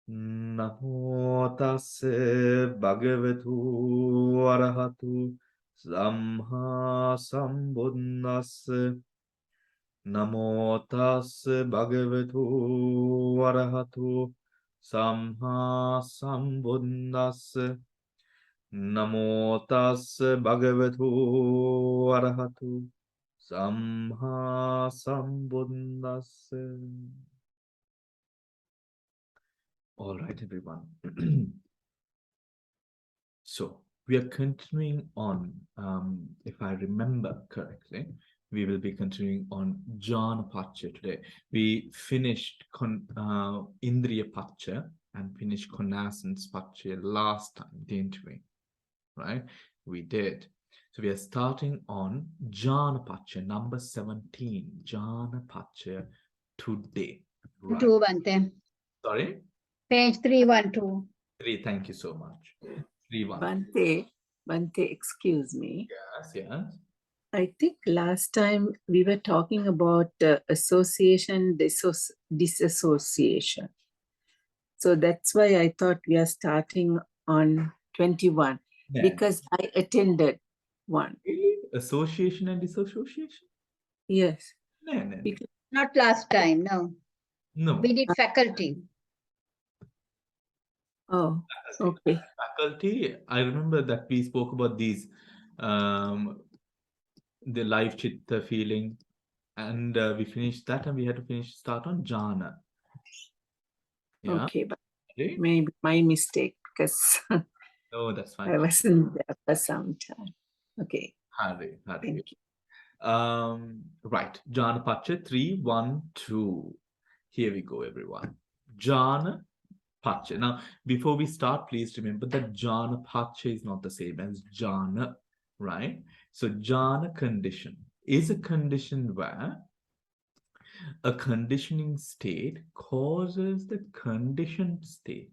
Namo tassa bhagavatu arahatu samma sambuddhassa. Namo tassa bhagavatu arahatu samma sambuddhassa. Namo tassa bhagavatu arahatu samma sambuddhassa. All right, everyone. So we are continuing on, if I remember correctly, we will be continuing on Jhana Pacha today. We finished Indriya Pacha and finished Connaissance Pacha last time, didn't we? Right? We did. So we are starting on Jhana Pacha, number 17, Jhana Pacha today. Right. Sorry? Page 312. 3, thank you so much. 3-1. Bhante, excuse me. Yes. I think last time we were talking about association, disassociation. So that's why I thought we are starting on 21 because I attended one. Really? Association and disassociation? Yes. No. Because Not last time, no. No. We did faculty. Oh, okay. Faculty, I remember that we spoke about these, the live chitta feeling, and we finished that, and we had to start on Jhana. Yeah. Okay, but Okay. maybe my mistake because No, that's fine. I wasn't there for some time. Okay. Hari. Thank you. Right. Jhana Pacha 3-1-2. Here we go, everyone. Jhana Pacha. Now, before we start, please remember that Jhana Pacha is not the same as Jhana, right? So Jhana condition is a condition where a conditioning state causes the conditioned state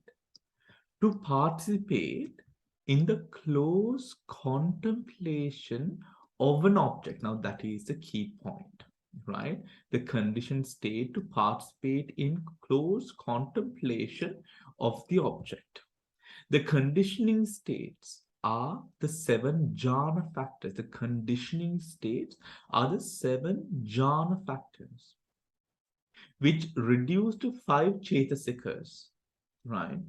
to participate in the close contemplation of an object. Now, that is the key point, right? The conditioned state to participate in close contemplation of the object. The conditioning states are the 7 jhana factors. The conditioning states are the 7 jhana factors, which reduce to 5 chetasikas, right?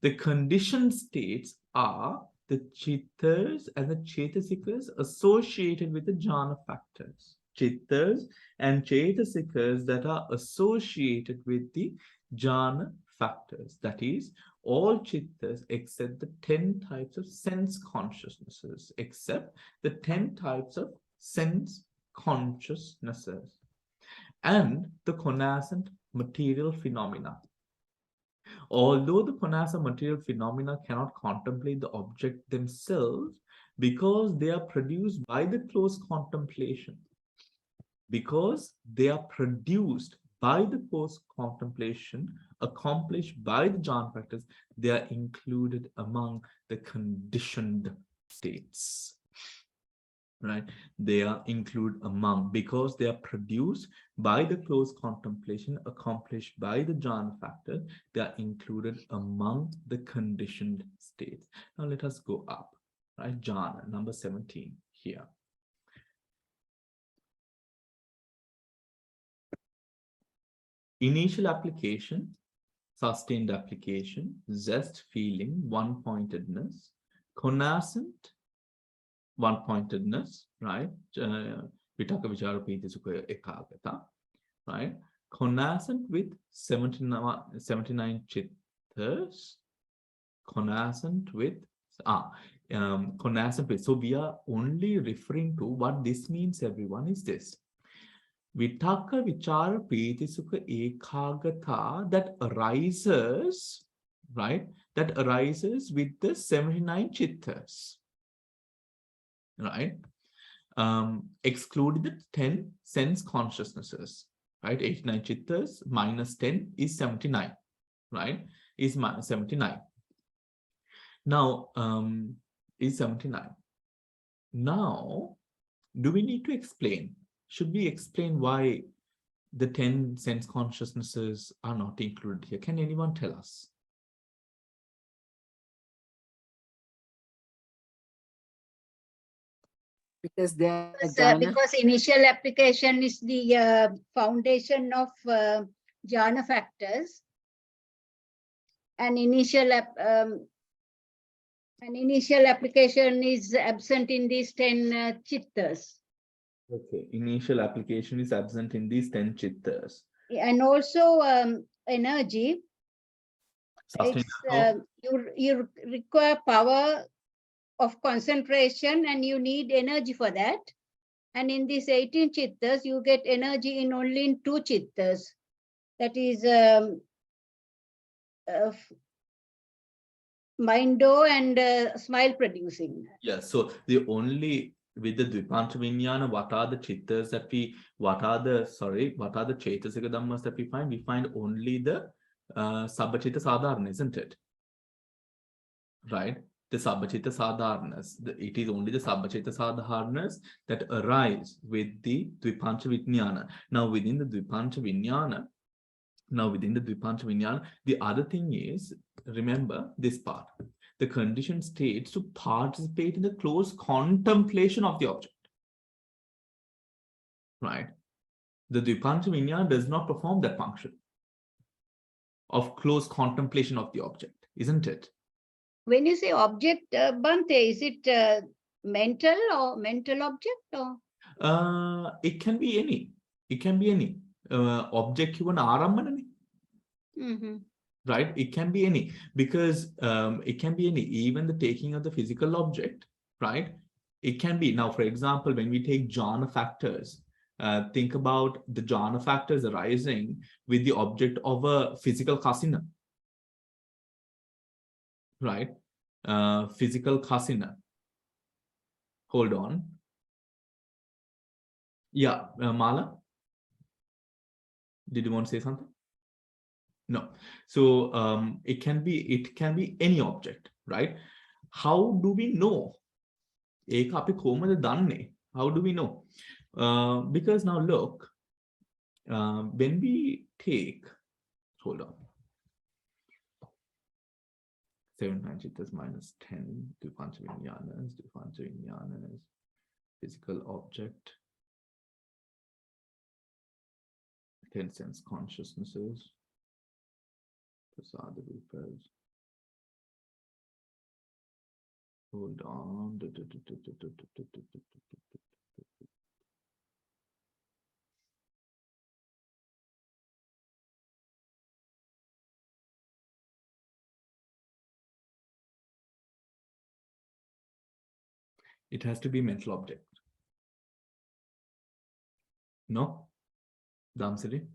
The conditioned states are the chittas and the chetasikas associated with the jhana factors. Chittas and chetasikas that are associated with the jhana factors. That is, all chittas except the 10 types of sense consciousnesses, except the 10 types of sense consciousnesses, and the connascent material phenomena. Although the connascent material phenomena cannot contemplate the object themselves because they are produced by the close contemplation, because they are produced by the close contemplation accomplished by the jhana factors, they are included among the conditioned states. Right? They are included among, because they are produced by the close contemplation accomplished by the jhana factor, they are included among the conditioned states. Now let us go up, right? Jhana, number 17 here. Initial application, sustained application, zest feeling, one-pointedness, connascent, one-pointedness, right? Vitaka vichara piti sukha ekagata, right? Connascent with 79 chittas, connascent with, connascent with. So we are only referring to what this means, everyone, is this. Vitaka vichara piti sukha ekagata that arises, right? That arises with the 79 chittas. Right? Excluding the 10 sense consciousnesses, right? 89 chittas minus 10 is 79, right? Is 79. Now, is 79. Now, do we need to explain? Should we explain why the 10 sense consciousnesses are not included here? Can anyone tell us? Because they are jhana. Because initial application is the foundation of jhana factors, and initial application is absent in these 10 chittas. Okay, initial application is absent in these 10 chittas. And also energy. Sustainable. It's, you require power of concentration, and you need energy for that. And in these 18 chittas, you get energy in only in 2 chittas. That is mindo and smile producing. Yeah, so the only with the Dvipanta Vinyana, what are the chittas that what are the Chaitasika Dhammas that we find? We find only the Sabbachita Sadharana, isn't it? Right? The Sabbachita Sadharanas. It is only the Sabbachita Sadharanas that arise with the Dvipanta Vinyana. Now within the Dvipanta Vinyana, the other thing is, remember this part. The conditioned states to participate in the close contemplation of the object. Right? The Dvipanta Vinyana does not perform that function of close contemplation of the object, isn't it? When you say object, Bhante, is it mental object or? It can be any. It can be any. Object even arammana. Right? It can be any, because it can be any, even the taking of the physical object, right? It can be. Now, for example, when we take jhana factors, think about the jhana factors arising with the object of a physical kasina. Right? Physical kasina. Hold on. Yeah, Mala? Did you want to say something? No. So it can be any object, right? How do we know? How do we know? Because now look, when we take, hold on, 7 chittas minus 10, Dvipanta Vinyanas, physical object, 10 sense consciousnesses, prasada rupas. Hold on. It has to be mental object. No? Damsiri?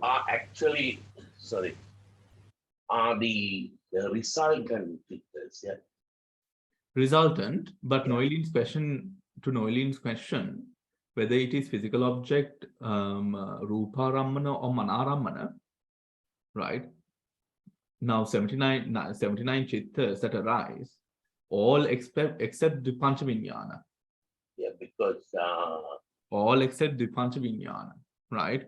Are actually, are the resultant chittas, yeah. Resultant, but Noilin's question, whether it is physical object, Rupa Rammana or Manarammana, right? Now 79 chittas that arise, all except Dvipanta Vinyana. Yeah, because all except Dvipanta Vinyana, right?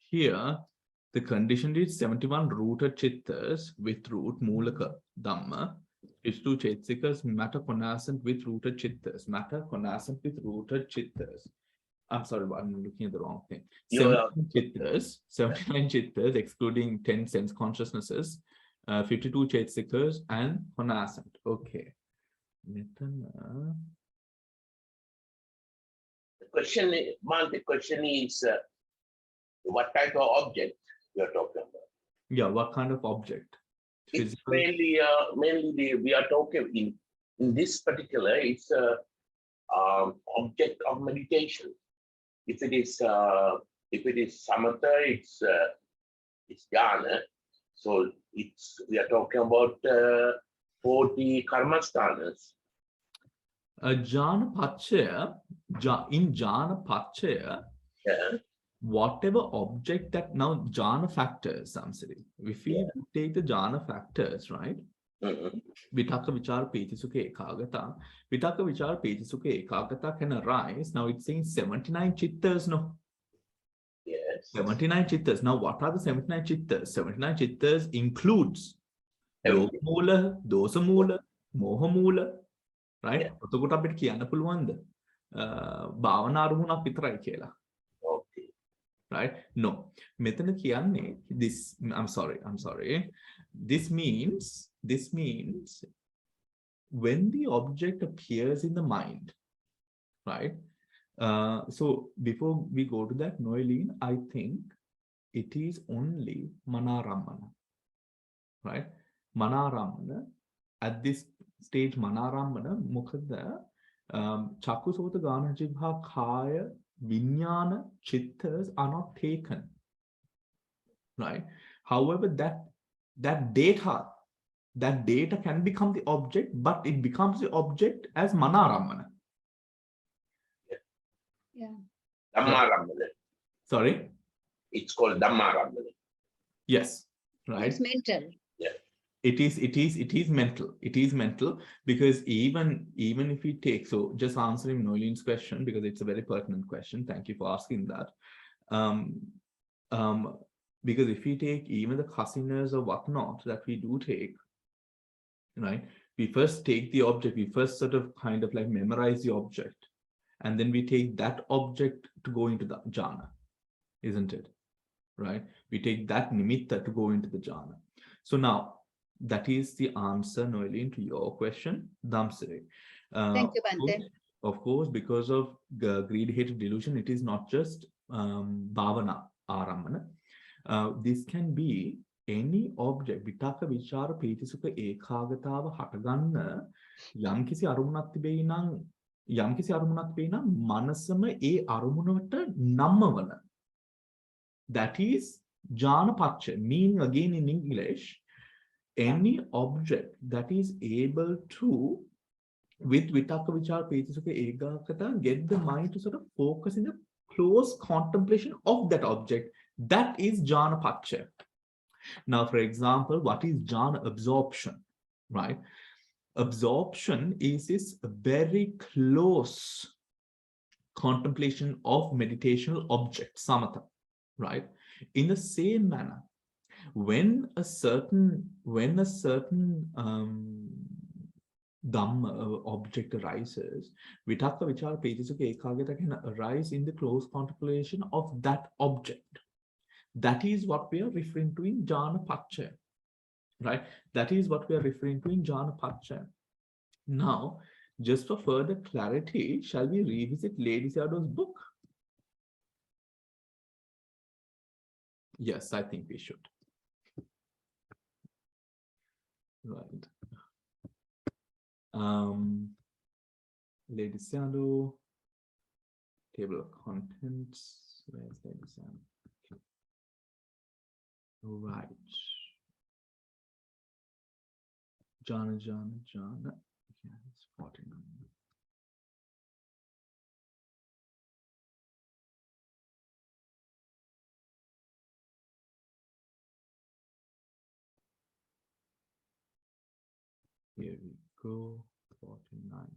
Here, the condition is 71 rooted chittas with root Mulaka Dhamma. It's 2 Chetsikas, matter connascent with rooted chittas. I'm sorry, I'm looking at the wrong thing. 79 chittas, excluding 10 sense consciousnesses, 52 Chetsikas and connascent. Okay. the question is what type of object you are talking about? Yeah, what kind of object? It's Physical? mainly we are talking in this particular, it's a object of meditation. If it is samatha, it's jhana. So we are talking about 40 karmasthanas. Jhana Pachaya, in Jhana Pachaya, Yeah. whatever object that now Jhana factors, Samsiri, if we take the Jhana factors, right? Vitaka Vichara Petisuke Ekagata. Vitaka Vichara Petisuke Ekagata can arise. Now it's saying 79 chittas, no? Yes. Yes. 79 chittas. Now, what are the 79 chittas? 79 chittas includes Everything. Mula, Dosa Mula, Moha Mula, right? Yeah. එතකොට අපිට කියන්න පුළුවන්ද භාවනා අරමුණක් විතරයි කියලා. Okay. Right? No. මෙතන කියන්නේ this I'm sorry. This means when the object appears in the mind, right? So before we go to that, Noeline, I think it is only Manaramana, right? Manaramana, at this stage, Manaramana, Mukhada, Chakusota Gana Jibha Kaya, Vinyana, Chittas are not taken, right? However, that data can become the object, but it becomes the object as Manaramana. Yeah. Dhamma Ramana. Sorry? It's called Dhamma Ramana. Yes, right. It's mental. It is mental. It is mental because even if we take, so just answering Noilin's question, because it's a very pertinent question. Thank you for asking that. Because if we take even the casinos or whatnot that we do take, right? We first take the object, we first sort of kind of like memorize the object, and then we take that object to go into the jhana, isn't it? Right? We take that nimitta to go into the jhana. So now, that is the answer, Noeline, to your question. Damsiri. Thank you, Bhante. Of course, because of greed, hatred, delusion, it is not just bhavana, aramana. This can be any object. Vitaka, vichara, pītisukha, ekāgatava, hataganna, යම්කිසි අරමුණක් තිබෙයි නම් මනසම ඒ අරමුණට නම්මවන. That is jhana paccaya, meaning again in English, any object that is able to, with vitaka, vichara, pītisukha, ekāgata, get the mind to sort of focus in the close contemplation of that object. That is jhana paccaya. Now, for example, what is jhana? Absorption, right? Absorption is this very close contemplation of meditational object, samatha, right? In the same manner, when a certain Dhamma object arises, vitaka, vichara, pītisukha, ekāgata can arise in the close contemplation of that object. That is what we are referring to in jhana paccaya, right? That is what we are referring to in jhana paccaya. Now, just for further clarity, shall we revisit Lady Sayadaw's book? Yes, I think we should. Right. Lady Sayadaw, table of contents. Where's Lady Sayadaw? Right. Jhana. Yeah, it's 49. Here we go. 49.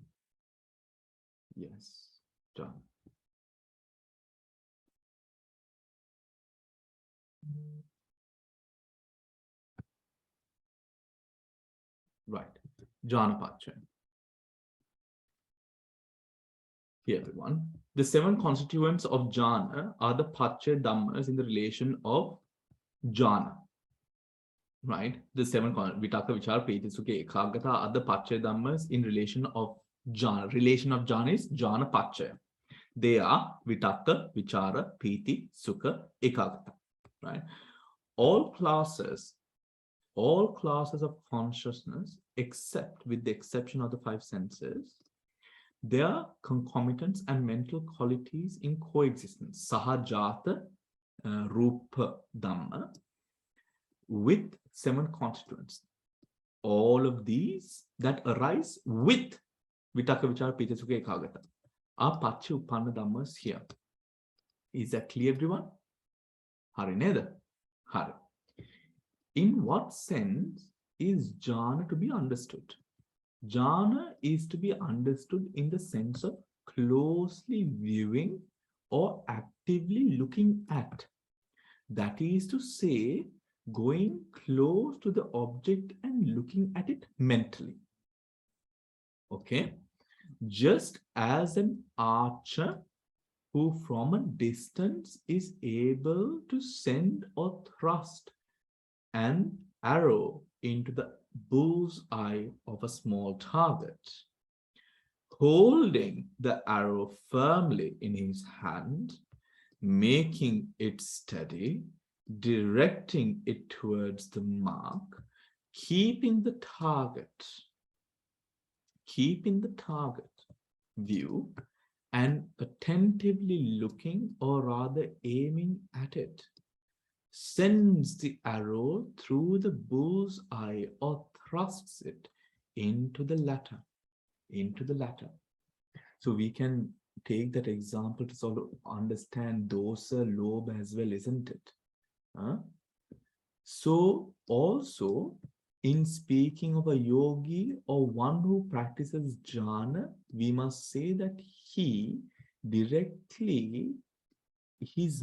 Yes, done. Right, Jhana paccaya. Here, everyone. The 7 constituents of jhana are the paccaya dhammas in the relation of jhana. Right? The 7 vitaka, vichara, pītisukha, ekāgata are the paccaya dhammas in relation of jhana. Relation of jhana is jhana paccaya. They are vitaka, vichara, pīti, sukha, ekāgata. Right? All classes of consciousness, except with the exception of the 5 senses, they are concomitants and mental qualities in coexistence. Sahajata, rupa, dhamma, with 7 constituents. All of these that arise with vitaka, vichara, pītisukha, ekāgata are paccaya uppanna dhammas here. Is that clear, everyone? Hari neda? Hari. In what sense is jhana to be understood? Jhana is to be understood in the sense of closely viewing or actively looking at That is to say, going close to the object and looking at it mentally. Okay? Just as an archer who from a distance is able to send or thrust an arrow into the bull's eye of a small target, holding the arrow firmly in his hand, making it steady, directing it towards the mark, keeping the target view, and attentively looking, or rather aiming at it, sends the arrow through the bull's eye or thrusts it into the latter. So we can take that example to sort of understand dosa, lobe as well, isn't it? So also, in speaking of a yogi or one who practices jhana, we must say that he directing his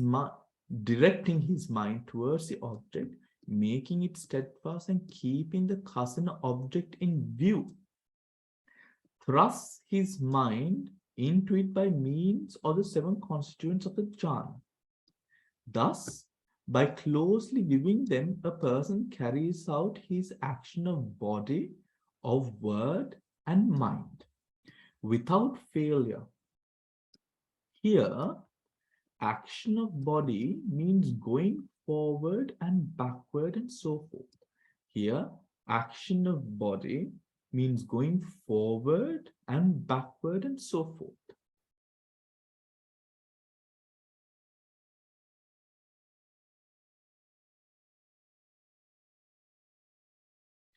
mind towards the object, making it steadfast and keeping the kasana object in view, thrusts his mind into it by means of the 7 constituents of the jhana. Thus, by closely viewing them, a person carries out his action of body, of word, and mind without failure. Here, action of body means going forward and backward and so forth. Here, action of body means going forward and backward and so forth.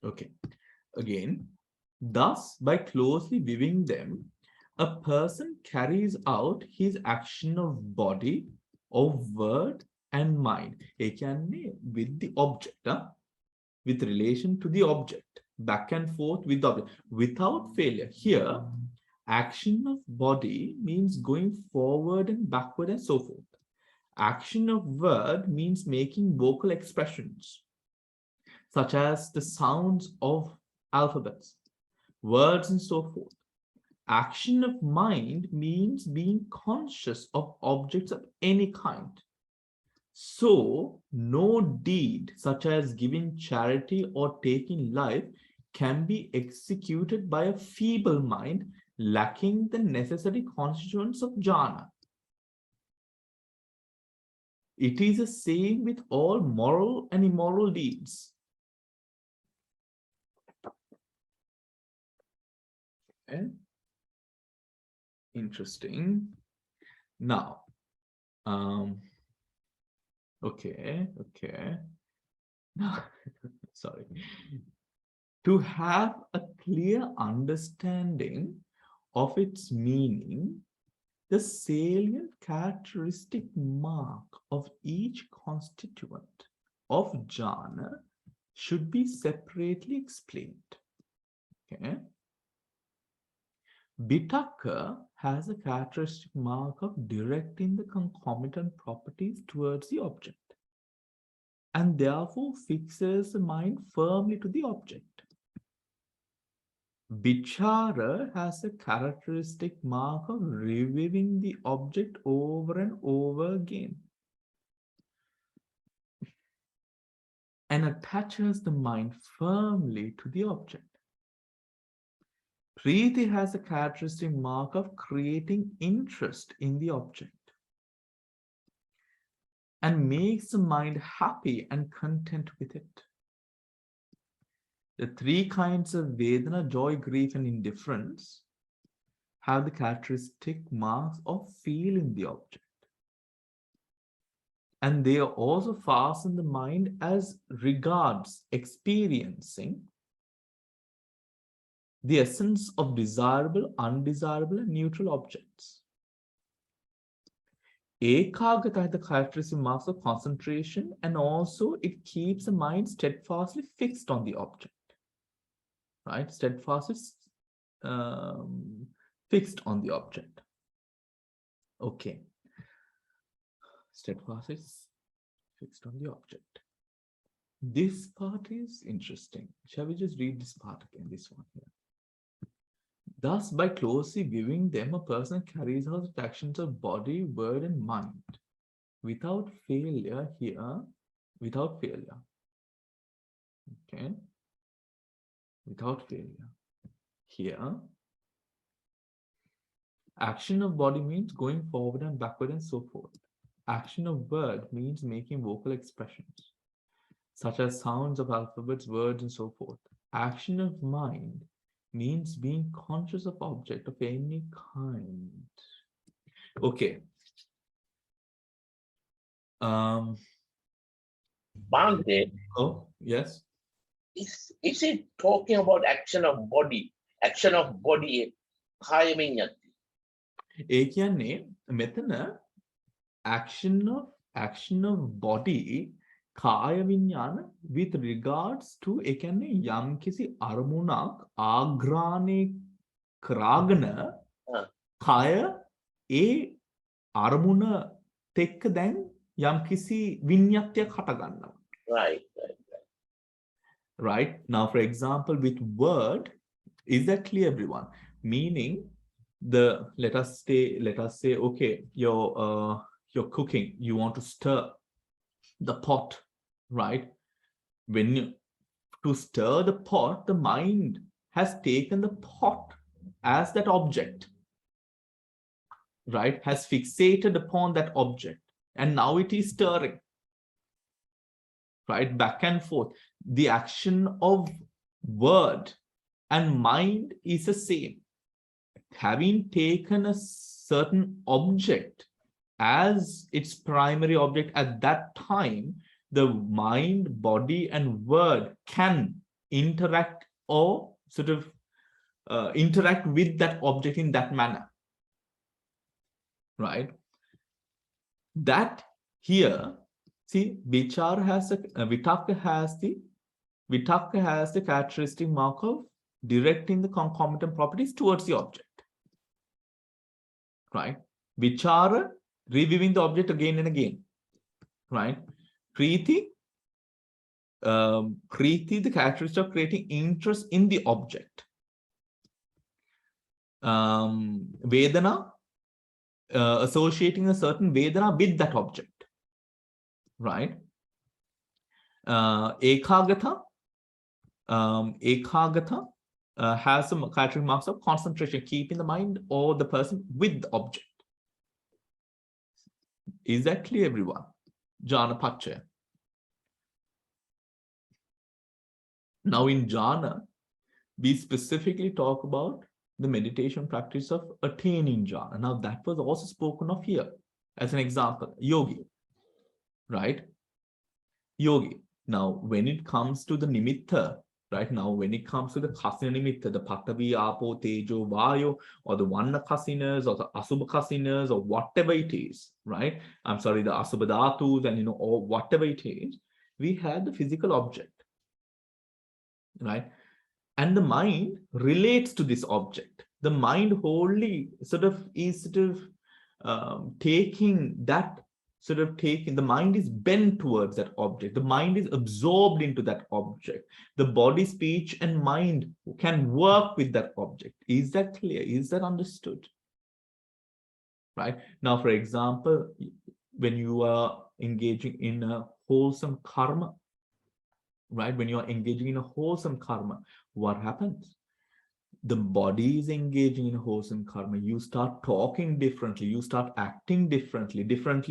Okay, again, thus by closely viewing them, a person carries out his action of body, of word, and mind. With the object, with relation to the object, back and forth with the object, without failure. Here, action of body means going forward and backward and so forth. Action of word means making vocal expressions, such as the sounds of alphabets, words, and so forth. Action of mind means being conscious of objects of any kind. So, no deed, such as giving charity or taking life, can be executed by a feeble mind lacking the necessary constituents of jhana. It is the same with all moral and immoral deeds. Okay. Interesting. Now, okay. Now, sorry. To have a clear understanding of its meaning, the salient characteristic mark of each constituent of jhana should be separately explained. Okay. Vitakka has a characteristic mark of directing the concomitant properties towards the object, and therefore fixes the mind firmly to the object. Vichara has a characteristic mark of reviewing the object over and over again, and attaches the mind firmly to the object. Preeti has a characteristic mark of creating interest in the object and makes the mind happy and content with it. The 3 kinds of Vedana, joy, grief, and indifference, have the characteristic marks of feeling the object. And they are also fasten the mind as regards experiencing the essence of desirable, undesirable, and neutral objects. Ekagata has the characteristic marks of concentration, and also it keeps the mind steadfastly fixed on the object. Right? Steadfastly fixed on the object. Okay. Steadfastly fixed on the object. This part is interesting. Shall we just read this part again, this one here? Thus, by closely viewing them, a person carries out the actions of body, word, and mind without failure here, without failure. Okay? Without failure. Here, action of body means going forward and backward and so forth. Action of word means making vocal expressions, such as sounds of alphabets, words, and so forth. Action of mind means being conscious of object of any kind. Okay. Bhante, Oh, yes. is it talking about action of body? Action of body, kaya vinyati. ඒ කියන්නේ මෙතන action of body කාය විඤ්ඤාණ with regards to ඒ කියන්නේ යම්කිසි අරමුණක් ආග්‍රාණය කරාගෙන කාය ඒ අරමුණත් එක්ක දැන් යම්කිසි විඤ්ඤාත්යක් හට ගන්නවා. Right. Now, for example, with word, is that clear, everyone? Meaning, let us say, okay, you're cooking, you want to stir the pot, right? To stir the pot, the mind has taken the pot as that object, right? Has fixated upon that object, and now it is stirring, right? Back and forth. The action of word and mind is the same. Having taken a certain object as its primary object at that time, the mind, body, and word can interact or sort of interact with that object in that manner, right? That here, see, vichara has vitakka has the characteristic mark of directing the concomitant properties towards the object, right? Vichara, reviewing the object again and again, right? Priti, the characteristic of creating interest in the object. Vedana, associating a certain Vedana with that object, right? Ekagata has some characteristic marks of concentration, keeping the mind or the person with the object. Is that clear, everyone? Jhana Pachaya. Now in Jhana, we specifically talk about the meditation practice of attaining Jhana. Now that was also spoken of here as an example. Yogi, right? Yogi. Now when it comes to the nimitta, right? Now when it comes to the kasina nimitta, the Patavi, Apo, Tejo, Vayo, or the Vanna kasinas, or the Asubha kasinas, or whatever it is, right? I'm sorry, the Asubha dhatus, and or whatever it is, we had the physical object, right? And the mind relates to this object. The mind wholly the mind is bent towards that object. The mind is absorbed into that object. The body, speech, and mind can work with that object. Is that clear? Is that understood? Right? Now, for example, when you are engaging in a wholesome karma, right? When you are engaging in a wholesome karma, what happens? The body is engaging in wholesome karma. You start talking differently. You start acting differently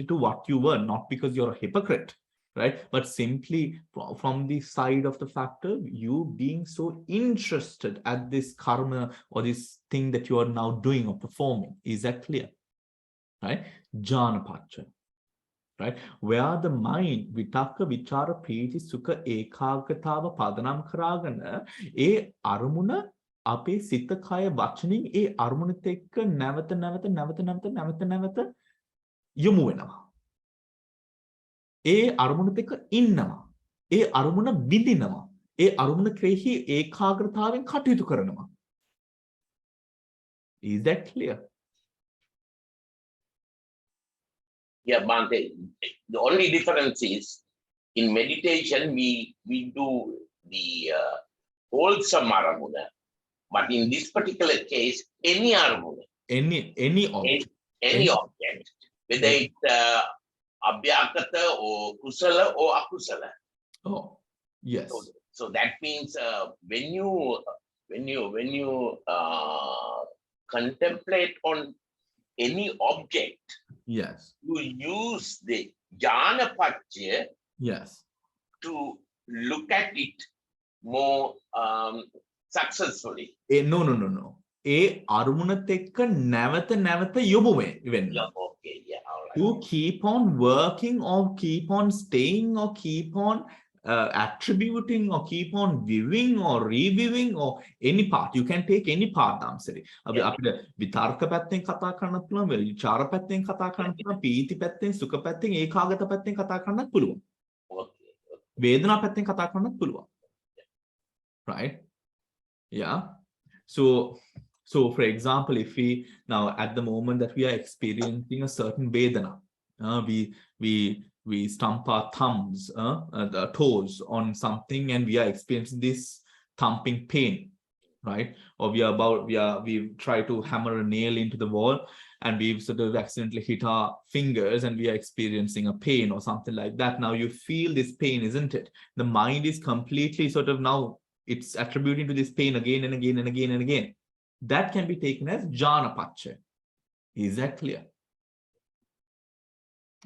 to what you were, not because you're a hypocrite, right? But simply from the side of the factor, you being so interested at this karma or this thing that you are now doing or performing. Is that clear? Right? Jhana Pachaya. Right? Where the mind, vitakka, vichara, priti, sukha, ekagatawa, padanam karagana, e arumuna, අපේ සිත කය වචනින් ඒ අරමුණත් එක්ක නැවත යොමු වෙනවා. ඒ අරමුණත් එක්ක ඉන්නවා. ඒ අරමුණ විඳිනවා. ඒ අරමුණ කෙරෙහි ඒකාග්‍රතාවෙන් කටයුතු කරනවා. Is that clear? Yeah, Bhante, the only difference is in meditation, we do the wholesome aramuna. But in this particular case, any aramuna, Any object. any object, whether it's abhyakata or kusala or akusala. Oh, yes. So that means when you contemplate on any object, Yes. you use the jhana paccaya Yes. to look at it more successfully. No. අරමුණත් එක්ක නැවත යොමු වෙන්න. Yeah, okay, yeah, all right. To keep on working or keep on staying or keep on attributing or keep on viewing or reviewing or any part. You can take any part, Damsari. අපිට විතර්ක පැත්තෙන් කතා කරන්නත් පුළුවන්, විචාර පැත්තෙන් කතා කරන්නත් පුළුවන්, පීති පැත්තෙන්, සුඛ පැත්තෙන්, ඒකාගත පැත්තෙන් කතා කරන්නත් පුළුවන්. Okay. වේදනා පැත්තෙන් කතා කරන්නත් පුළුවන්. Right? Yeah. So for example, if we now at the moment that we are experiencing a certain vedana, we stump our thumbs, the toes on something, and we are experiencing this thumping pain, right? Or we try to hammer a nail into the wall, and we've sort of accidentally hit our fingers, and we are experiencing a pain or something like that. Now you feel this pain, isn't it? The mind is completely sort of now it's attributing to this pain again and again and again and again. That can be taken as jhana paccaya. Is that clear?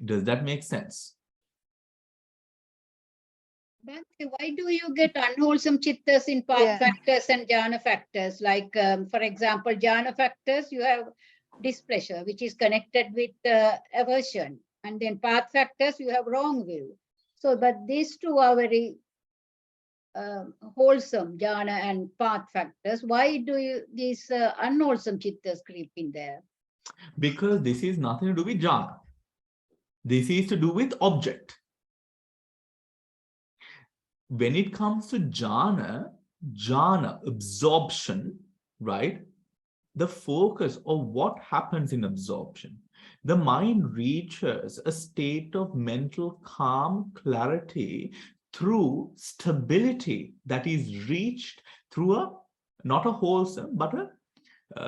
Does that make sense? But why do you get unwholesome chittas in path factors and jhana factors? Like, for example, jhana factors, you have displeasure, which is connected with aversion. And then path factors, you have wrong view. So, but these two are very wholesome, jhana and path factors. Why do these unwholesome chittas creep in there? Because this is nothing to do with jhana. This is to do with object. When it comes to jhana, absorption, right? The focus of what happens in absorption. The mind reaches a state of mental calm, clarity through stability that is reached through not a wholesome, but a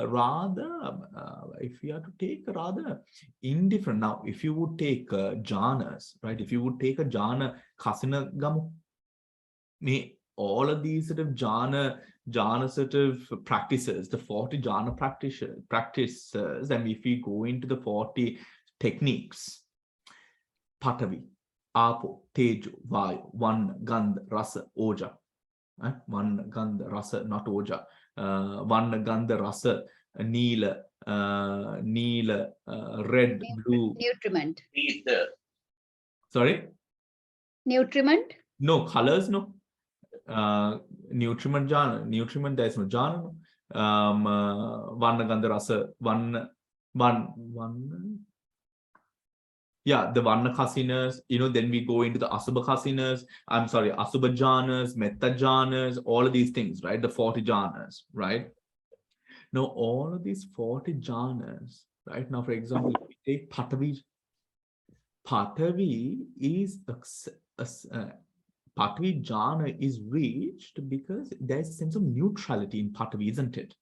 rather, if we are to take a rather indifferent. Now, if you would take jhanas, right? If you would take a jhana kasina gamu, all of these sort of jhana sort of practices, the 40 jhana practices, and if we go into the 40 techniques, Patavi, Apo, Tejo, Vayu, Vanna, Gandha, Rasa, Oja. Vanna, Gandha, Rasa, not Oja. Vanna, Gandha, Rasa, Neela, red, blue. Nutriment. Sorry? Nutriment? No, colors, no. Nutriment jhana. Nutriment, there is no jhana. Vanna, Gandha, Rasa, Vanna. Yeah, the Vanna kasinas, then we go into the Asubha kasinas, Asubha jhanas, Metta jhanas, all of these things, right? The 40 jhanas, right? Now, all of these 40 jhanas, right? Now, for example, if we take Patavi. Patavi is, Patavi jhana is reached because there's a sense of neutrality in Patavi, isn't it?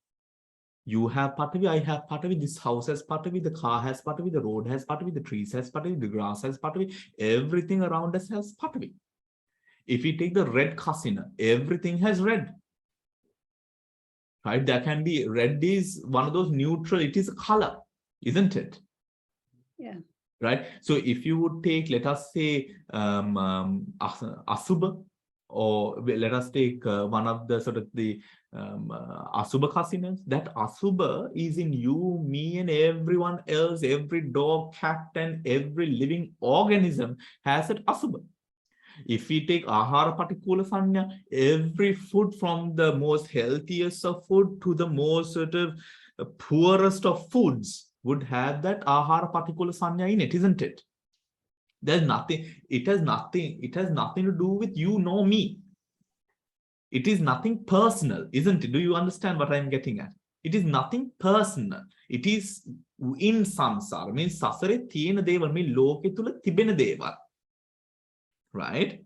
You have Patavi, I have Patavi, this house has Patavi, the car has Patavi, the road has Patavi, the trees has Patavi, the grass has Patavi, everything around us has Patavi. If we take the red kasina, everything has red. Right? There can be, red is one of those neutral, it is a color, isn't it? Yeah. Right? So if you would take, let us say, Asubha, or let us take one of the sort of the Asubha kasinas, that Asubha is in you, me, and everyone else, every dog, cat, and every living organism has that Asubha. If we take Ahara Patikula Sanya, every food from the most healthiest of food to the most sort of poorest of foods would have that Ahara Patikula Sanya in it, isn't it? There's nothing, it has nothing to do with you nor me. It is nothing personal, isn't it? Do you understand what I'm getting at? It is nothing personal. It is in samsara. Means sasare thiyena deval me loke tula tibena deval. Right?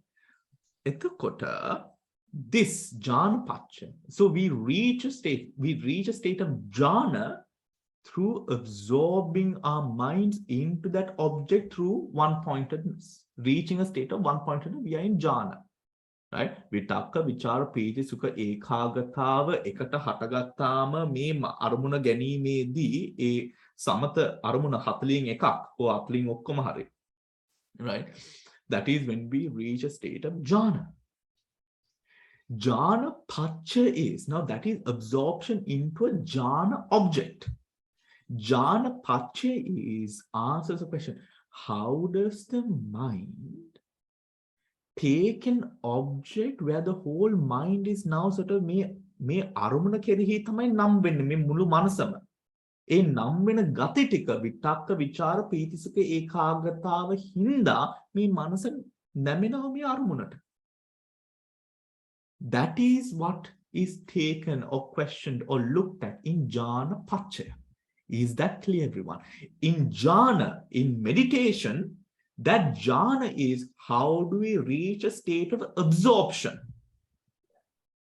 Etakota, this jhana pacha. So we reach a state of jhana through absorbing our minds into that object through one-pointedness. Reaching a state of one-pointedness, we are in jhana. Right? Vitakka, vichara, piti, sukha, ekhagatava, ekata hatagattama, me arumuna ganimedi, e samatha arumuna hatling ekak, or atling okkama hari. Right? That is when we reach a state of jhana. Jhana pacha is, now that is absorption into a jhana object. Jhana pacha is, answers the question, how does the mind take an object where the whole mind is now sort of me arumana kerehi thamai nam wenne me mulu manasama. E nam wena gati tika vitakka vichara piti sukha ekagatawa hinda me manasa namenawa me arumunata. That is what is taken or questioned or looked at in jhana pacha. Is that clear, everyone? In jhana, in meditation, that jhana is how do we reach a state of absorption,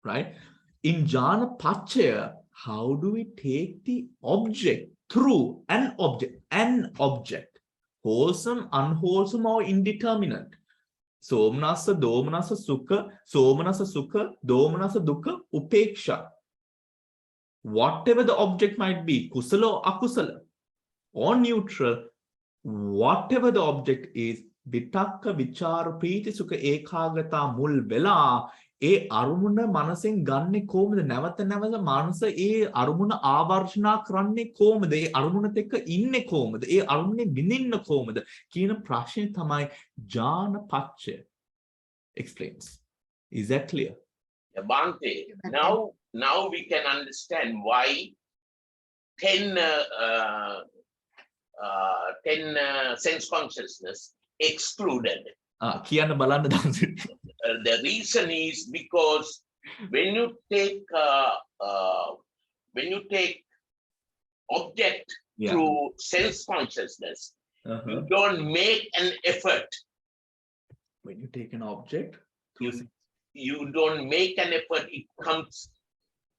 right? In jhana pacha, how do we take the object through an object, wholesome, unwholesome, or indeterminate? Somnasa, domanasa, sukha, domanasa, dukkha, upeksha. Whatever the object might be, kusala or akusala, or neutral, whatever the object is, vitakka, vichara, priti, sukha, ekagata, mul vela, e arumuna manasen ganne komada, nawata nawata manasa e arumuna avarshana karanne komada, e arumuna tekka inne komada, e arumune bindinna komada, kina prashne thamai jhana pacha explains. Is that clear? Yeah, Bhante, now we can understand why 10 sense consciousness excluded. Kiyanna balanna danse. The reason is because when you take object through sense consciousness, you don't make an effort. When you take an object, you don't make an effort. It comes.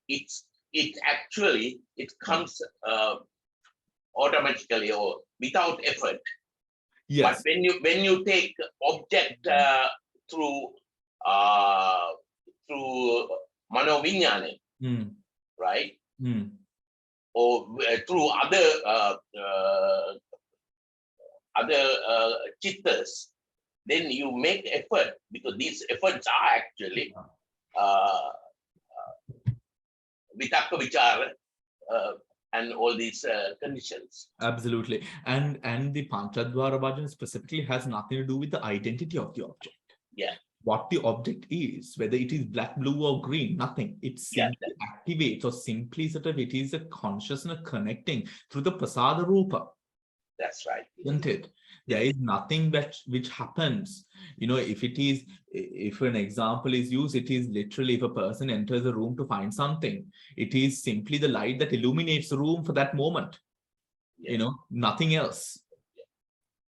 It comes automatically or without effort. Yes. But when you take object through manovinyana, right? Or through other chittas, then you make effort, because these efforts are actually vitakka, vichara, and all these conditions. Absolutely. And the Panchadvara Bhajan specifically has nothing to do with the identity of the object. Yeah. What the object is, whether it is black, blue, or green, nothing. It simply activates, or simply sort of, it is a consciousness connecting through the Prasada Rupa. That's right. Isn't it? There is nothing which happens. You know, if an example is used, it is literally if a person enters a room to find something, it is simply the light that illuminates the room for that moment. You know, nothing else.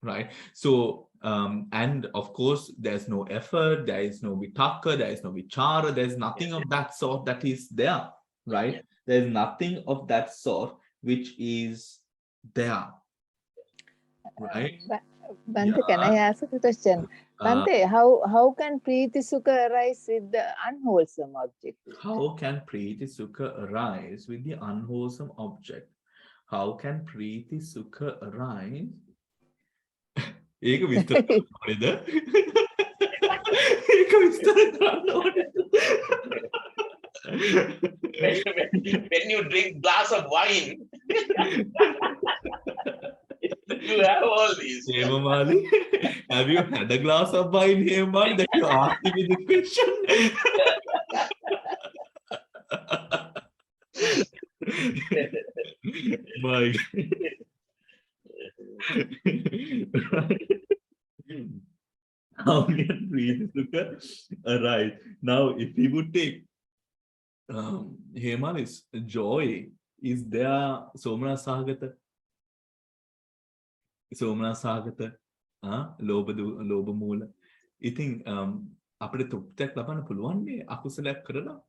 Right? So, and of course, there's no effort, there is no vitakka, there is no vichara, there's nothing of that sort that is there. Right? There's nothing of that sort which is there. Right? Bhante, can I ask a question? Bhante, how can Priti Sukha arise with the unwholesome object? How can Priti Sukha arise with the unwholesome object? How can Priti Sukha arise? Eka vistara karannawada. Eka vistara karannawada. When you drink glass of wine, you have all these. Hemamali, have you had a glass of wine, Hemamali, that you asked me the question? My how can Priti Sukha arise? Now, if we would take Hemali's joy Is there Somana Sahagata? Somana Sahagata? Loba Mula. You think අපිට තෘප්තියක් ලබන්න පුළුවන් මේ අකුසලයක් කරලා?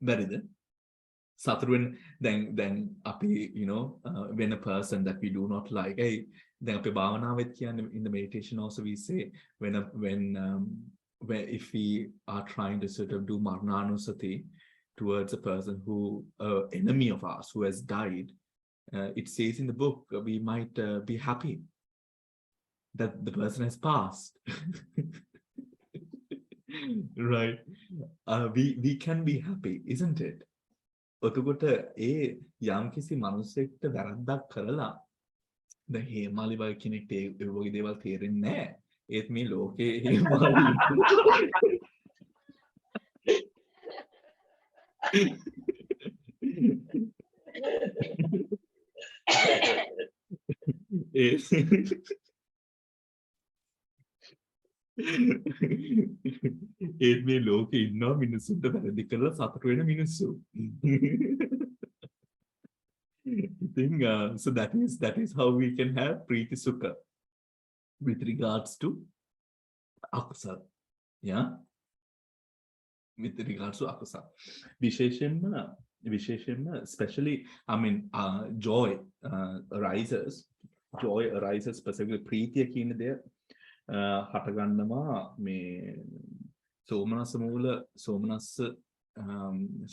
බැරිද? සතුරුවෙන් දැන් අපි when a person that we do not like, දැන් අපේ භාවනාවෙත් කියන්නේ in the meditation also we say when if we are trying to sort of do marnanusati towards a person who enemy of ours who has died, it says in the book we might be happy that the person has passed. Right. We can be happy, isn't it? ඔතකොට ඒ යම්කිසි මිනිසෙක්ට වැරද්දක් කරලා දැන් හේමාලි වගේ කෙනෙක්ට ඒ වගේ දේවල් තේරෙන්නේ නැහැ. ඒත් මේ ලෝකේ හේමාලි ඒත් මේ ලෝකේ ඉන්නවා මිනිස්සුන්ට වැරදි කරලා සතුට වෙන මිනිස්සු. So that is how we can have Preeti Sukha with regards to akusal. Yeah? With regards to akusal. Visheshenma, especially, I mean, joy arises specifically Preetiya කියන දෙය හටගන්නවා මේ සෝමනස්ස මූල සෝමනස්ස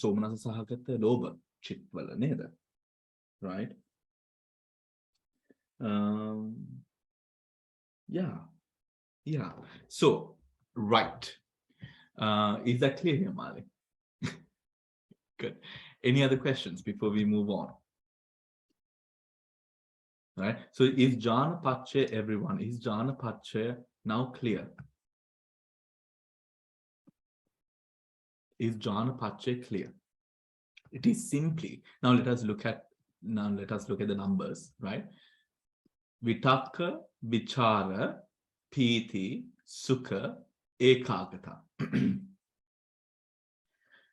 සහගත ලෝභ චිත්වල නේද? Right? Yeah. So, right. Is that clear here, Mali? Good. Any other questions before we move on? Right? So is Jhana Pache, everyone, is Jhana Pache now clear? Is Jhana Pache clear? It is simply, now let us look at the numbers, right? Vitakka, Vichara, Piti, Sukha, Ekagata.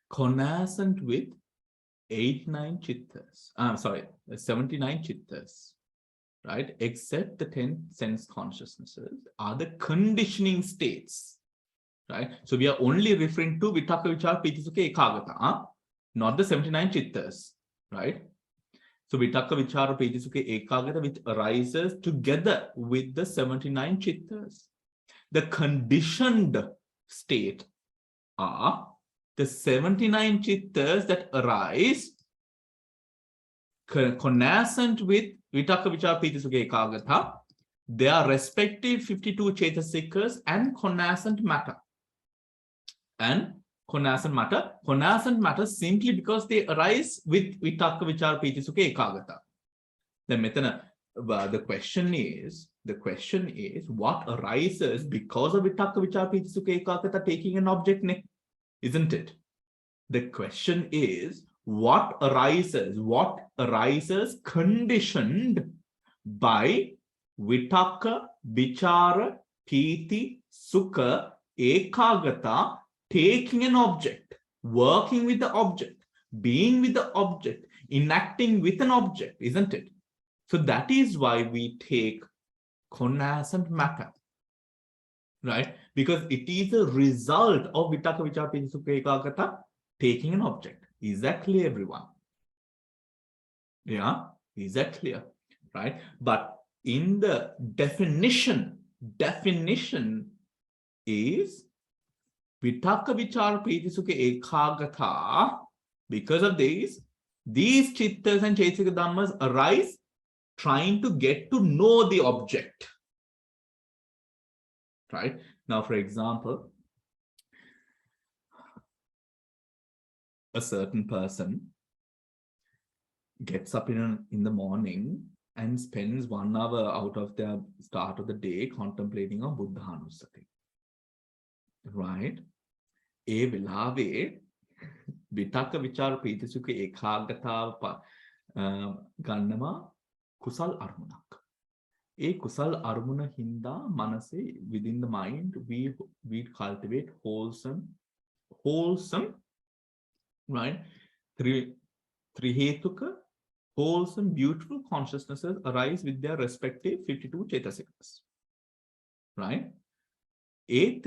Conascent with 79 chittas, right? Except the 10 sense consciousnesses are the conditioning states, right? So we are only referring to Vitakka, Vichara, Piti, Sukha, Ekagata, not the 79 chittas, right? So Vitakka, Vichara, Piti, Sukha, Ekagata, which arises together with the 79 chittas. The conditioned state are the 79 chittas that arise conascent with Vitakka, Vichara, Piti, Sukha, Ekagata, their respective 52 chetasikas and conascent matter. And conascent matter simply because they arise with Vitakka, Vichara, Piti, Sukha, Ekagata. Then the question is what arises because of Vitakka, Vichara, Piti, Sukha, Ekagata taking an object, isn't it? The question is what arises conditioned by Vitakka, Vichara, Piti, Sukha, Ekagata taking an object, working with the object, being with the object, enacting with an object, isn't it? So that is why we take conascent matter, right? Because it is a result of Vitakka, Vichara, Piti, Sukha, Ekagata taking an object. Is that clear, everyone? Yeah, is that clear? Right? But in the definition is Vitakka, Vichara, Piti, Sukha, Ekagata. Because of these chittas and chaitika dhammas arise trying to get to know the object. Right? Now, for example, a certain person gets up in the morning and spends 1 hour out of their start of the day contemplating on Buddhanusati. Right? E velave Vitakka, Vichara, Piti, Sukha, Ekagata gannama kusal armunak. E kusal armuna hinda manase, within the mind we cultivate wholesome, right? Trihetuka, wholesome, beautiful consciousnesses arise with their respective 52 chetasikas. Right? ඒක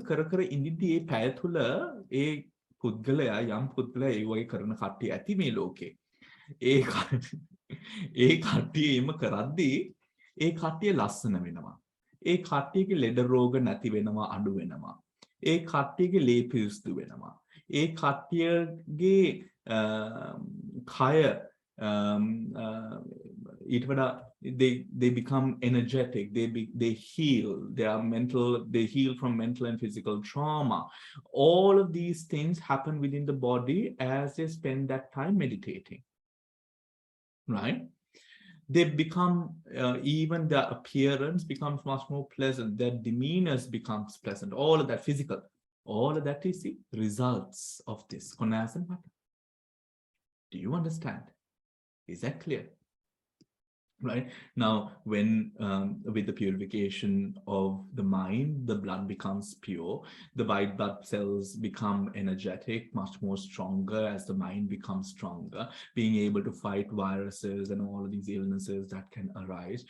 කර ඉඳිද්දී ඒ පැය තුල ඒ පුද්ගලයා යම් පුද්ගලයා ඒ වගේ කරන කට්ටිය ඇති මේ ලෝකේ. ඒ කට්ටියම කරද්දී ඒ කට්ටිය ලස්සන වෙනවා. ඒ කට්ටියගේ ලෙඩ රෝග නැති වෙනවා, අඩු වෙනවා. ඒ කට්ටියගේ ලේ පිරිසිදු වෙනවා. ඒ කට්ටියගේ කය ඊට වඩා they become energetic, they heal, they heal from mental and physical trauma. All of these things happen within the body as they spend that time meditating, right? They become even their appearance becomes much more pleasant, their demeanor becomes pleasant, all of that physical, all of that is the results of this konasana mata. Do you understand? Is that clear? Right now, when with the purification of the mind, the blood becomes pure, the white blood cells become energetic, much more stronger as the mind becomes stronger, being able to fight viruses and all of these illnesses that can arise,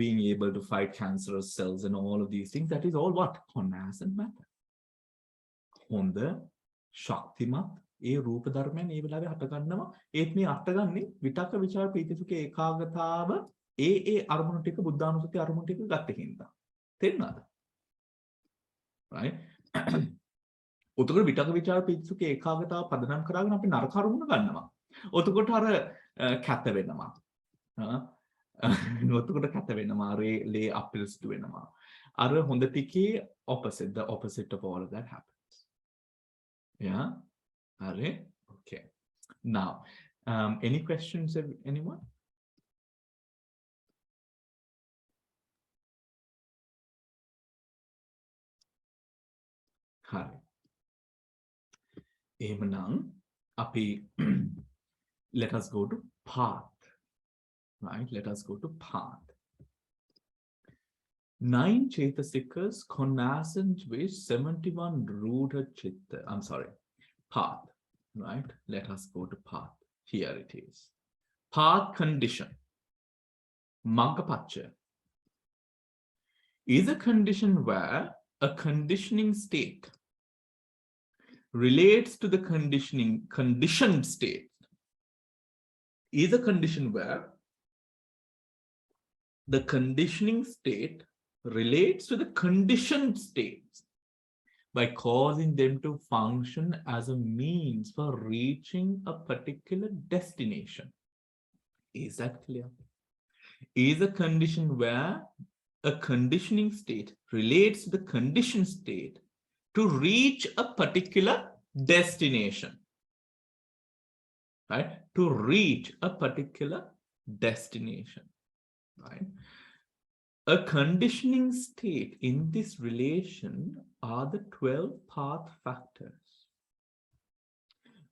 being able to fight cancerous cells and all of these things. That is all what konasana mata. Honda shaktimat ඒ රූප ධර්මයන් ඒ වෙලාවේ හට ගන්නවා. ඒත් මේ අටගන්නේ විතක්ක ਵਿਚාර ප්‍රීතිසුඛ ඒකාගතාව ඒ අරමුණු ටික බුද්ධානුස්සති අරමුණු ටික ගන්න හින්දා. තේරුණාද? right? උතකොට විතක්ක ਵਿਚාර ප්‍රීතිසුඛ ඒකාගතාව පදනම් කරගෙන අපි නරක අරමුණු ගන්නවා. උතකොට අර කැත වෙනවා. උතකොට කැත වෙනවා. ලේ අපිරිසිදු වෙනවා. අර හොඳ ටිකේ opposite, the opposite of all of that happens. Yeah. Okay. Now, any questions, anyone? Hari. Emanang, api, let us go to path. Right? Let us go to path. 9 chetasikas conascent with 71 rooted chitta. I'm sorry. Path, right? Let us go to path. Here it is. Path condition, Maggapacha, is a condition where a conditioning state relates to the conditioned state. Is a condition where the conditioning state relates to the conditioned states by causing them to function as a means for reaching a particular destination. Is that clear? Is a condition where a conditioning state relates to the conditioned state to reach a particular destination. Right? To reach a particular destination. Right? A conditioning state in this relation are the 12 path factors,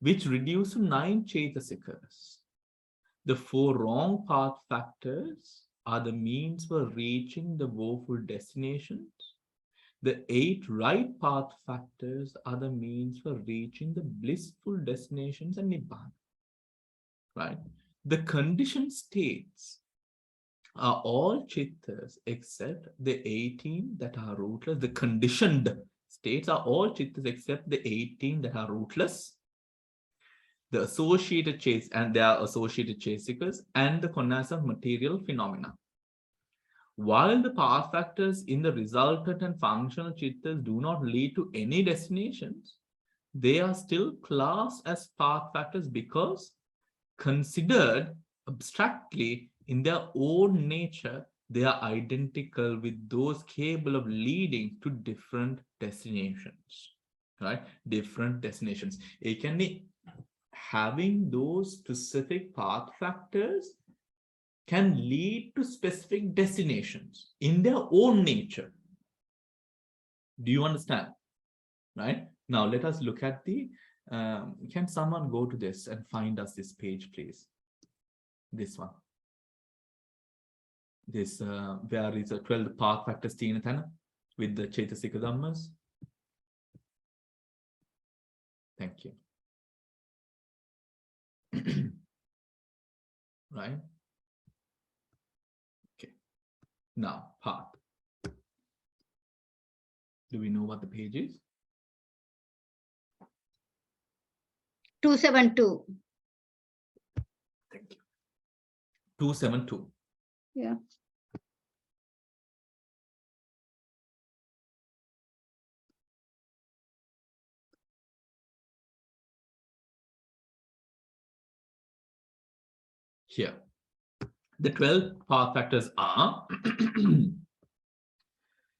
which reduce to 9 chetasikas. The 4 wrong path factors are the means for reaching the woeful destinations. The 8 right path factors are the means for reaching the blissful destinations and Nibbana. Right? The conditioned states are all chittas except the 18 that are rootless. The conditioned states are all chittas except the 18 that are rootless. The associated and their associated chesikas and the konasana material phenomena. While the path factors in the resultant and functional chittas do not lead to any destinations, they are still classed as path factors because considered abstractly in their own nature, they are identical with those capable of leading to different destinations. Right? Different destinations. Having those specific path factors can lead to specific destinations in their own nature. Do you understand? Right? Now let us look at the, can someone go to this and find us this page, please? This one. This, where is a 12 path factors with the Chetasika Dhammas? Thank you. Right? Okay. Now, path. Do we know what the page is? 272. Thank you. 272. Yeah. Here. The 12 path factors are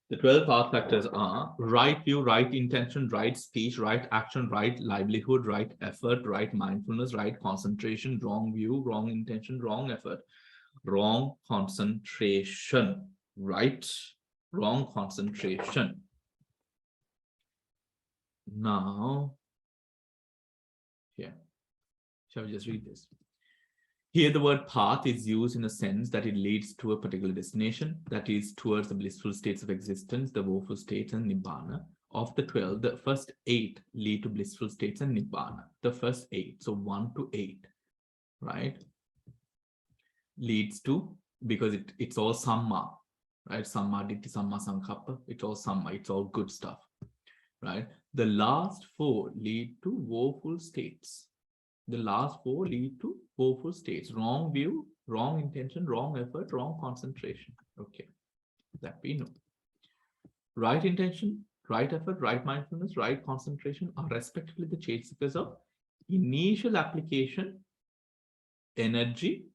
the 12 path factors are right view, right intention, right speech, right action, right livelihood, right effort, right mindfulness, right concentration, wrong view, wrong intention, wrong effort, wrong concentration, right, wrong concentration. Now, here, shall we just read this? Here, the word path is used in a sense that it leads to a particular destination, that is towards the blissful states of existence, the woeful states, and Nibbana. Of the 12, the first 8 lead to blissful states and Nibbana. The first 8, so 1 to 8, right, leads to, because it's all Samma, right? Samma Ditti, Samma Sankappa, it's all Samma, it's all good stuff, right? The last 4 lead to woeful states. The last 4 lead to woeful states. Wrong view, wrong intention, wrong effort, wrong concentration. Okay, that we know. Right intention, right effort, right mindfulness, right concentration are respectively the chaisikkas of initial application, energy,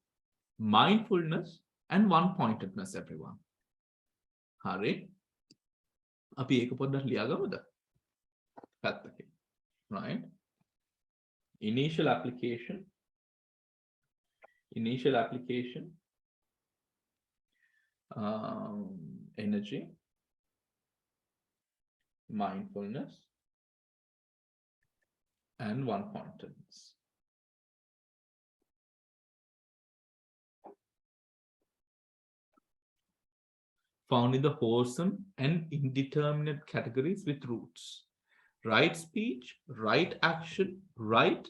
mindfulness, and one-pointedness, everyone. Hari. Api එක පොඩ්ඩක් ලියාගමුද? පැත්තකින්. Right? Initial application, energy, mindfulness, and one-pointedness. Found in the wholesome and indeterminate categories with roots. Right speech, right action, right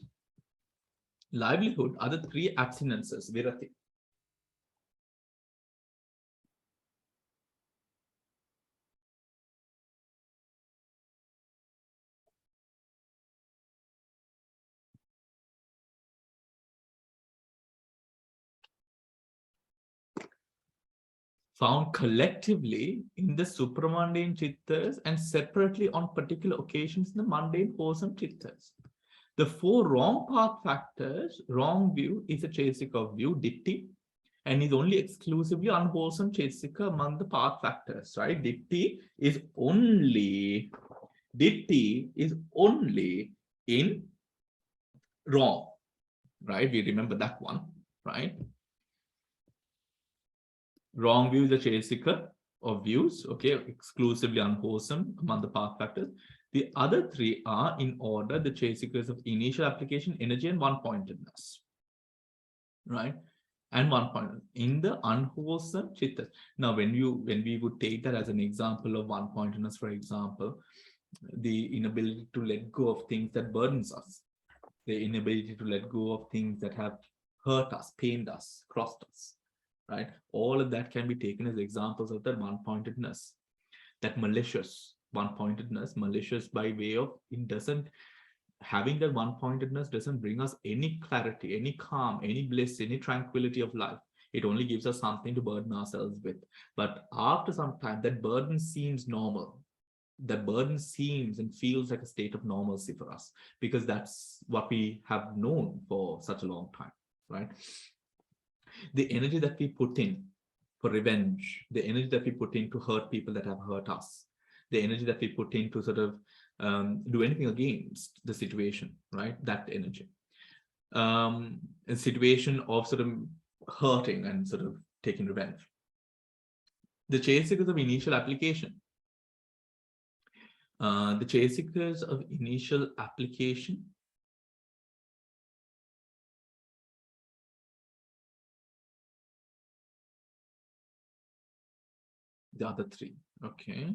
livelihood are the 3 abstinences, virati. Found collectively in the supramundane chittas and separately on particular occasions in the mundane wholesome chittas. The 4 wrong path factors, wrong view is a chaisika of view, ditti, and is only exclusively unwholesome chaisika among the path factors, right? Ditti is only in wrong, right? We remember that one, right? Wrong view is a chaisika of views, okay, exclusively unwholesome among the path factors. The other 3 are in order the chaisikas of initial application, energy, and one-pointedness, right? And one-pointedness in the unwholesome chitta. Now, when we would take that as an example of one-pointedness, for example, the inability to let go of things that burdens us, the inability to let go of things that have hurt us, pained us, crossed us, right? All of that can be taken as examples of that one-pointedness, that malicious one-pointedness, malicious by way of it doesn't, having that one-pointedness doesn't bring us any clarity, any calm, any bliss, any tranquility of life. It only gives us something to burden ourselves with. But after some time, that burden seems normal. That burden seems and feels like a state of normalcy for us, because that's what we have known for such a long time, right? The energy that we put in for revenge, the energy that we put in to hurt people that have hurt us, the energy that we put in to sort of do anything against the situation, right? That energy. A situation of sort of hurting and sort of taking revenge. The chaisikas of initial application. The chaisikas of initial application. The other 3, okay.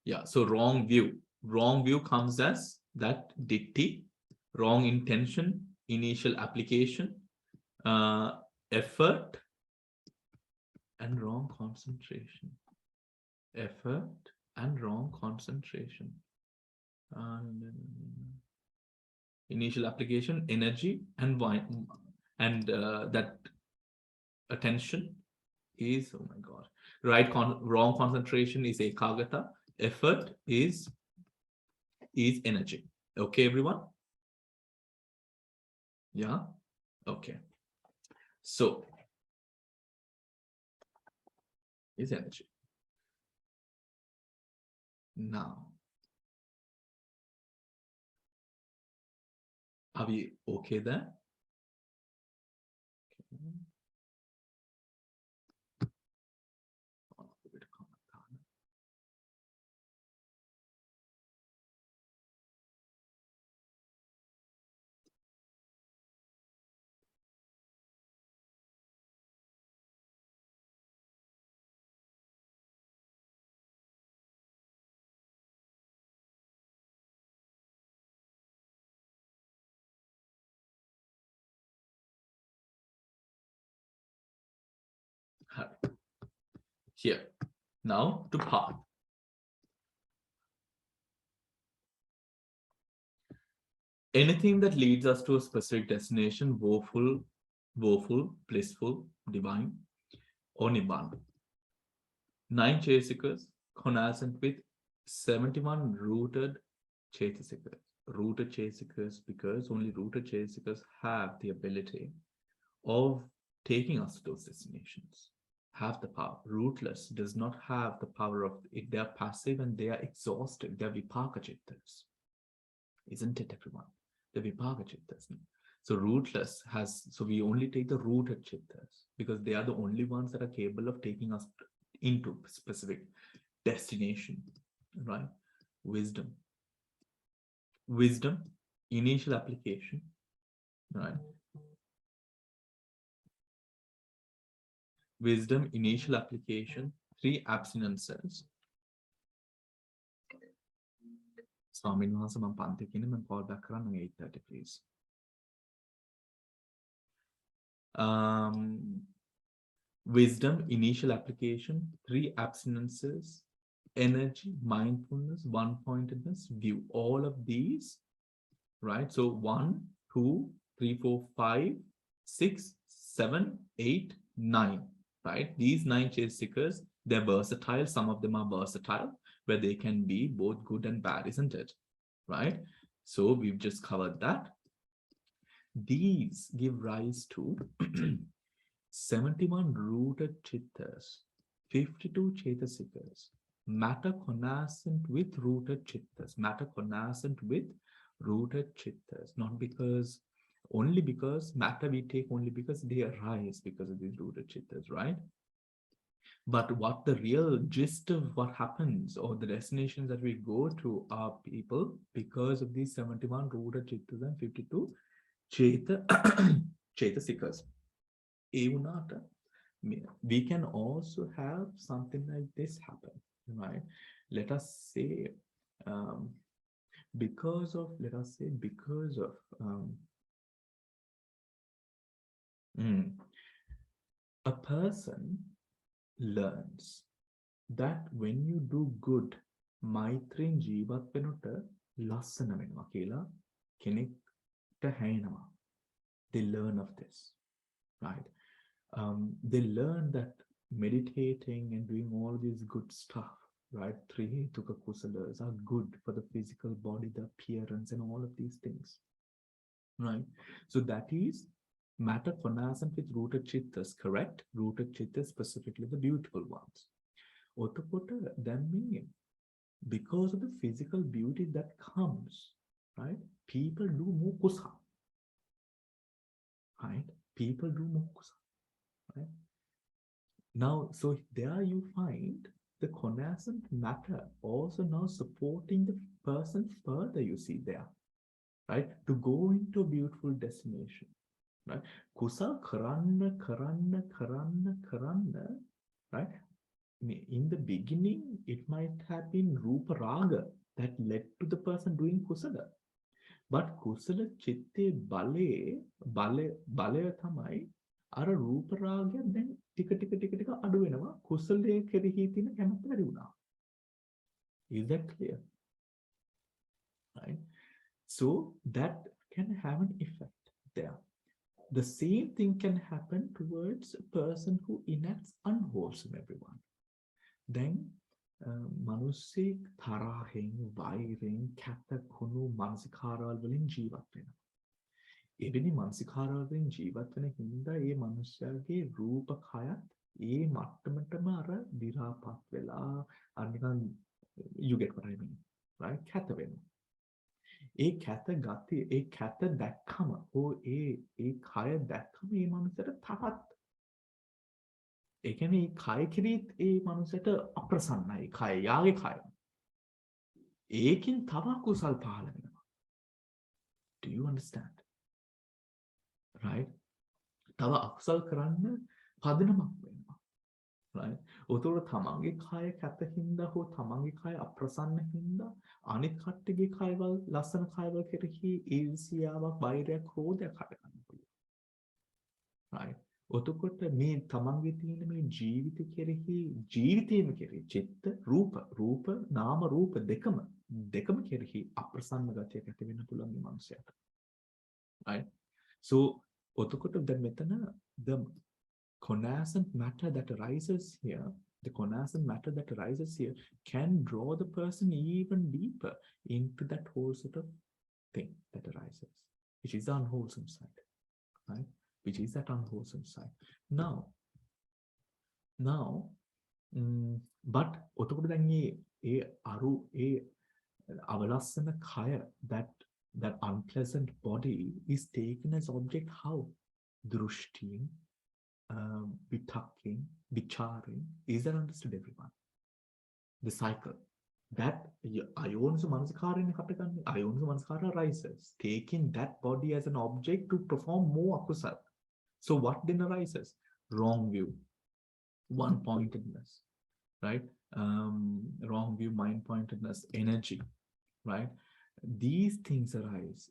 Yeah, so wrong view. Wrong view comes as that ditti, wrong intention, initial application, effort, and wrong concentration. Effort and wrong concentration. Initial application, energy, and that attention is, oh my God, wrong concentration is ekagata, effort is energy. Okay, everyone? Yeah, okay. So is energy. Now, are we okay there? Here, now to path. Anything that leads us to a specific destination, woeful, blissful, divine, or nibbana. 9 chaisikars conascent with 71 rooted chaisikars. Rooted chaisikars because only rooted chaisikars have the ability of taking us to those destinations, have the power. Rootless does not have the power of it. They are passive and they are exhausted. They are vipaka chittas. Isn't it, everyone? The vipaka chittas. So rootless has, so we only take the rooted chittas because they are the only ones that are capable of taking us into specific destination, right? Wisdom, initial application, right? Wisdom, initial application, 3 abstinences. Swamin Wahanse මම පන්ති කියන මම call back කරන්න 8:30 please. Wisdom, initial application, 3 abstinences, energy, mindfulness, one-pointedness, view. All of these, right? So 1, 2, 3, 4, 5, 6, 7, 8, 9, right? These 9 chaisikars, they're versatile. Some of them are versatile, where they can be both good and bad, isn't it? Right? So we've just covered that. These give rise to 71 rooted chittas, 52 chaitasikas, matter conascent with rooted chittas, not because, only because matter we take only because they arise because of these rooted chittas, right? But what the real gist of what happens or the destinations that we go to are people because of these 71 rooted chittas and 52 chaitasikas. We can also have something like this happen, right? Let us say, because of a person learns that when you do good, maitrin jeevat wenota lassana wenawa kiyala kenekta haenawa. They learn of this, right? They learn that meditating and doing all this good stuff, right? 3 hetuka kusalas are good for the physical body, the appearance, and all of these things, right? So that is matter conascent with rooted chittas, correct? Rooted chittas, specifically the beautiful ones. That means because of the physical beauty that comes, right? People do more kusa, right? People do more kusa, right? Now, so there you find the conascent matter also now supporting the person further, you see there, right? To go into a beautiful destination, right? Kusa karanna, right? In the beginning, it might have been Rupa Raga that led to the person doing kusala. but kusala chitte bale තමයි අර රූප රාගය දැන් ටික අඩු වෙනවා. කුසලයේ කෙරෙහි තියෙන කැමැත්ත වැඩි වුණා. Is that clear? Right? So that can have an effect there. The same thing can happen towards a person who enacts unwholesome, everyone. Then මනුස්සෙක් තරහෙන් වෛරෙන් කැත කුණු මානසිකාරවල වලින් ජීවත් වෙනවා. එවැනි මානසිකාරවල වලින් ජීවත් වෙන හින්දා ඒ මනුස්සයාගේ රූප කයත් ඒ මට්ටමටම අර දිරාපත් වෙලා අනිකන් you get what I mean, right? කැත වෙනවා. ඒ කැත ගති ඒ කැත දැක්කම ඒ කය දැක්කම ඒ මනුස්සයට තවත් ඒ කියන්නේ ඒ කය කිරීත් ඒ මනුස්සයට අප්‍රසන්නයි කය යාගේ කය. ඒකින් තව කුසල් පහළ වෙනවා. Do you understand? Right? තව අකුසල් කරන්න පදනමක් වෙනවා. Right? උතෝර තමන්ගේ කය කැත හින්දා හෝ තමන්ගේ කය අප්‍රසන්න හින්දා අනිත් කට්ටියගේ කයවල ලස්සන කයවල කෙරෙහි ඊර්ෂ්‍යාවක් වෛරයක් ක්‍රෝධයක් හට ගන්න පුළුවන්. Right? ඔතකොට මේ තමන්ගේ තියෙන මේ ජීවිතය කෙරෙහි ජීවිතේම කෙරෙහි චිත්ත රූප නාම රූප දෙකම කෙරෙහි අප්‍රසන්න ගතියක් ඇති වෙන්න පුළුවන් මේ මනුස්සයාට. Right? So ඔතකොට දැන් මෙතන the connascent matter that arises here, can draw the person even deeper into that whole sort of thing that arises, which is the unwholesome side, right? Which is that unwholesome side. Now, but ඔතකොට දැන් ඒ අවලස්සන කය that unpleasant body is taken as object how? Drushtiing, vitakking, vicharing. Is that understood, everyone? The cycle. That ayonsa manasikara arises, taking that body as an object to perform more akusal. So what then arises? Wrong view, one-pointedness, right? Wrong view, mind-pointedness, energy, right? These things arise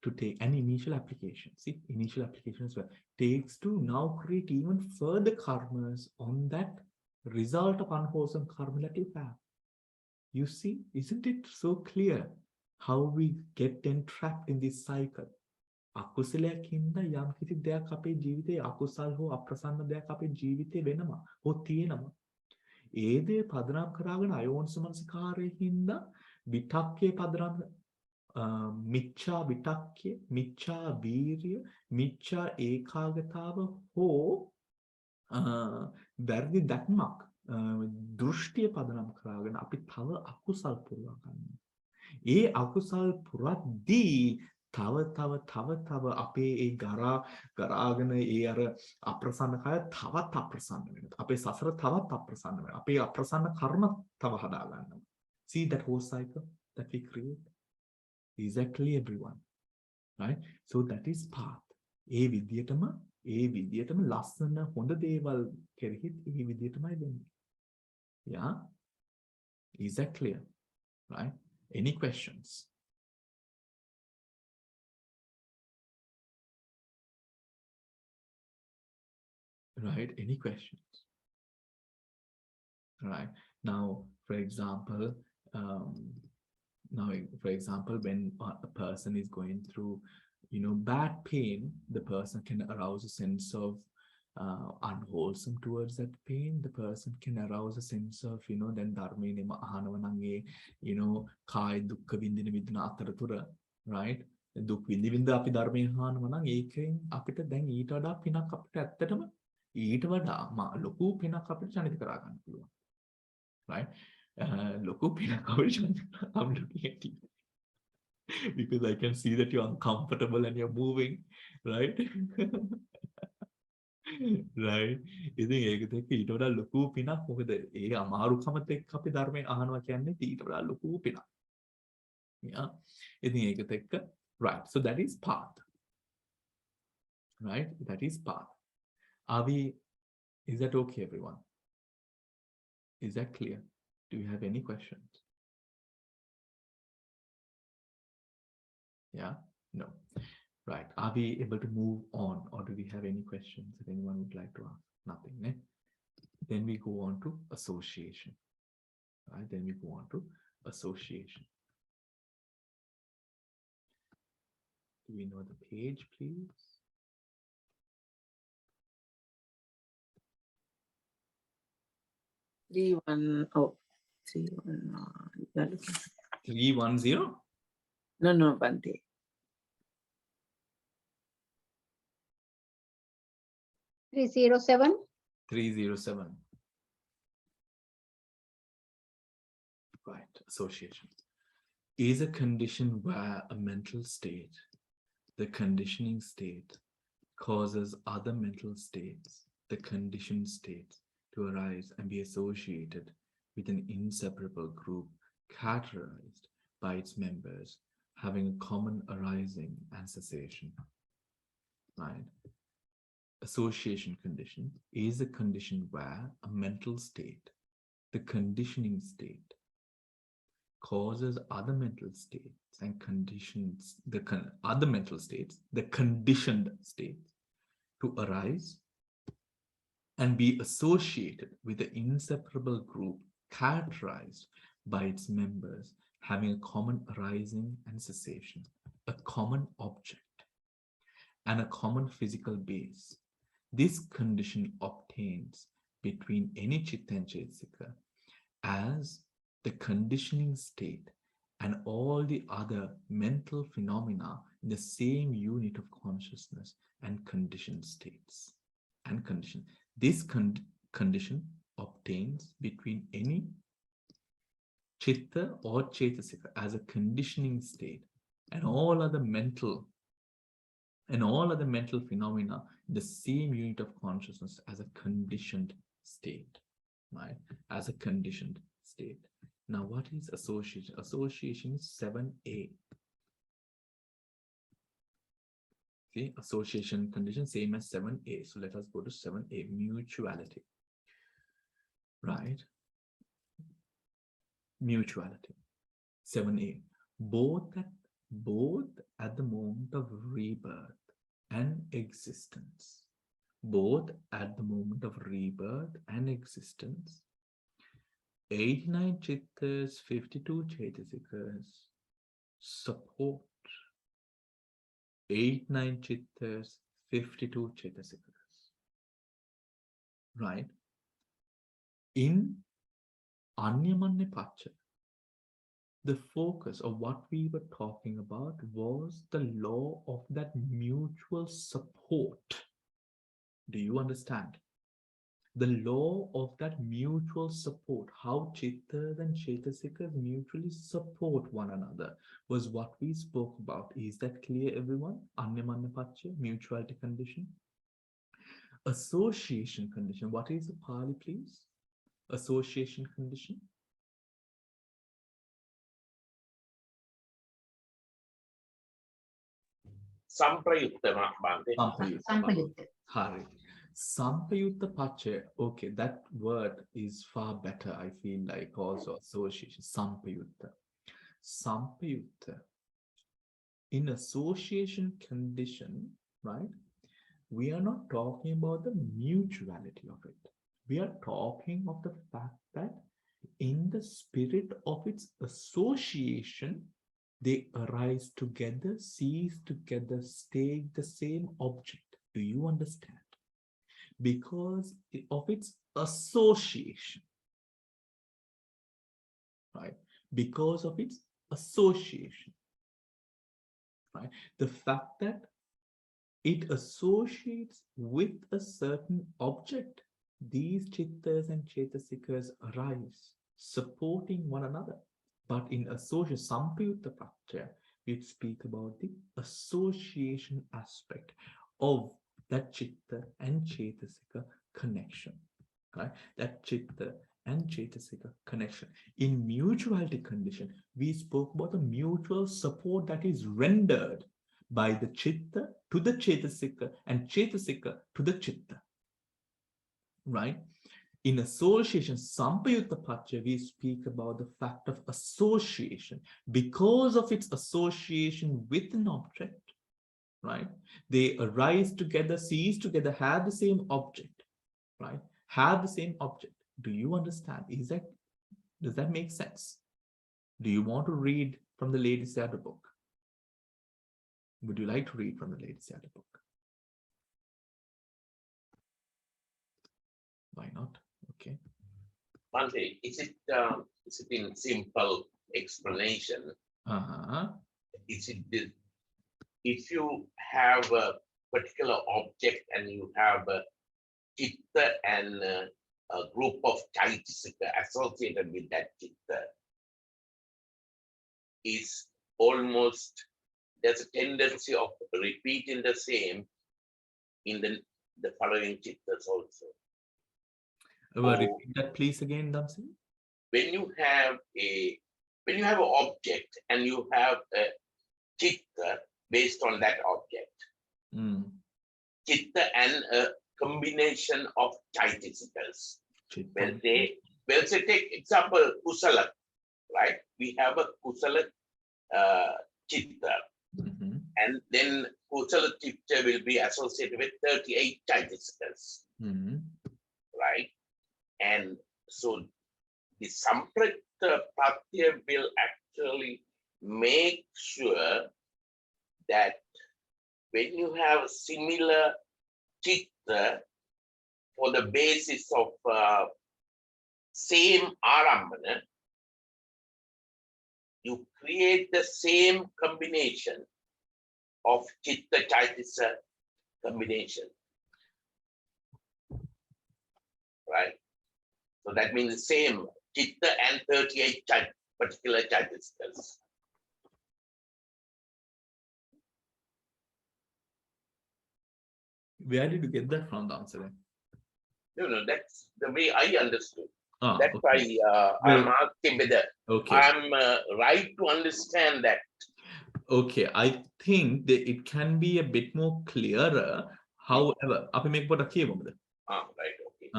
to take an initial application. See, initial application as well takes to now create even further karmas on that result of unwholesome karma that you have. You see, isn't it so clear how we get entrapped in this cycle? අකුසලයක් හින්දා යම් කිසි දෙයක් අපේ ජීවිතේ අකුසල් හෝ අප්‍රසන්න දෙයක් අපේ ජීවිතේ වෙනවා හෝ තියෙනවා. ඒ දේ පදනම් කරගෙන අයෝනිසමනසිකාරයේ හින්දා විතක්කේ පදනම් මිච්ඡා විතක්කේ මිච්ඡා වීර්ය මිච්ඡා ඒකාගතාව හෝ වැරදි දැක්මක් දෘෂ්ටිය පදනම් කරගෙන අපි තව අකුසල් පුරවා ගන්නවා. ඒ අකුසල් පුරද්දී තව අපේ ඒ ගරාගෙන ඒ අර අප්‍රසන්න කය තවත් අප්‍රසන්න වෙනවා. අපේ සසර තවත් අප්‍රසන්න වෙනවා. අපේ අප්‍රසන්න කර්ම තව හදා ගන්නවා. See that whole cycle that we create? Exactly, everyone. Right? So that is path. ඒ විදියටම ලස්සන හොඳ දේවල් කෙරෙහිත් ඒ විදියටමයි වෙන්නේ. Yeah? Is that clear? Right? Any questions? Right? Any questions? Right? Now, for example, when a person is going through, bad pain, the person can arouse a sense of unwholesome towards that pain. The person can arouse a sense of, then dharmene ahanavanange, kai dukkha vindina vidna ataratura, right? දුක් විඳින්න අපි ධර්මයෙන් අහනවා නම් ඒකෙන් අපිට දැන් ඊට වඩා පිනක් අපිට ඇත්තටම ඊට වඩා ලොකු පිනක් අපිට ජනිත කරා ගන්න පුළුවන්. Right? ලොකු පිනක් අපිට ජනිත කරා ගන්න because I can see that you're uncomfortable and you're moving, right? Right? ඉතින් ඒකත් එක්ක ඊට වඩා ලොකු පිනක් මොකද ඒ අමාරුකමත් එක්ක අපි ධර්මයෙන් අහනවා කියන්නේ ඊට වඩා ලොකු පිනක්. Yeah. ඉතින් ඒකත් එක්ක right. So that is path. Right? That is path. Is that okay, everyone? Is that clear? Do you have any questions? Yeah? No. Right. Are we able to move on, or do we have any questions that anyone would like to ask? Nothing. Eh? Then we go on to association. Right? Then we go on to association. Do we know the page, please? 310. You are looking. 310? No, Bhante. 307. 307. Right. Association is a condition where a mental state, the conditioning state, causes other mental states, the conditioned states, to arise and be associated with an inseparable group characterized by its members having a common arising and cessation. Right? Association condition is a condition where a mental state, the conditioning state, causes other mental states and conditions other mental states, the conditioned states, to arise and be associated with the inseparable group characterized by its members having a common arising and cessation, a common object, and a common physical base. This condition obtains between any chitta and cetasika as the conditioning state and all the other mental phenomena in the same unit of consciousness and conditioned states. And condition. This condition obtains between any chitta or cetasika as a conditioning state and all other mental phenomena in the same unit of consciousness as a conditioned state, right? As a conditioned state. Now, what is association? Association is 7a. See, association condition same as 7a. So let us go to 7a, mutuality. Right? Mutuality. 7a. Both at the moment of rebirth and existence. Both at the moment of rebirth and existence. 89 chittas, 52 cetasikas support 89 chittas, 52 cetasikas. Right? In Anyamanya Pacha, the focus of what we were talking about was the law of that mutual support. Do you understand? The law of that mutual support, how chittas and cetasikas mutually support one another, was what we spoke about. Is that clear, everyone? Anyamanya Pacha, mutuality condition. Association condition. What is the Pali, please? Association condition. Samprayutta, Bhante. Sampayutta. Hari. Sampayutta Pacha. Okay, that word is far better, I feel like, also association. Sampayutta. Sampayutta. In association condition, right? We are not talking about the mutuality of it. We are talking of the fact that in the spirit of its association, they arise together, cease together, stay the same object. Do you understand? Because of its association, right? Because of its association, right? The fact that it associates with a certain object, these chittas and cetasikas arise, supporting one another. But in association, Sampayutta Pacha, we speak about the association aspect of that chitta and cetasika connection, right? That chitta and cetasika connection. In mutuality condition, we spoke about the mutual support that is rendered by the chitta to the cetasika and cetasika to the chitta, right? In association, Sampayutta Paccaya, we speak about the fact of association. Because of its association with an object, right? They arise together, cease together, have the same object, right? Have the same object. Do you understand? Does that make sense? Do you want to read from the Lady Sayadaw book? Would you like to read from the Lady Sayadaw book? Why not? Okay. Bhante, is it in simple explanation? Is it this, if you have a particular object and you have a chitta and a group of chaitasika associated with that chitta, is almost, there's a tendency of repeating the same in the following chittas also. Repeat that please again, Damsi. When you have an object and you have a chitta based on that object, chitta and a combination of chaitasikas. When say take example kusala, right? We have a kusala chitta, and then kusala chitta will be associated with 38 chaitasikas, right? And so the Samprikta Paccaya will actually make sure that when you have similar chitta for the basis of same arambana, you create the same combination of chitta chaitasa combination, right? So that means the same chitta and 38 particular chaitasas. Where did you get that from, the answer? No, that's the way I understood. That's Okay. why I'm asking whether I'm right to understand that. Okay, I think that it can be a bit more clearer. However, right, okay.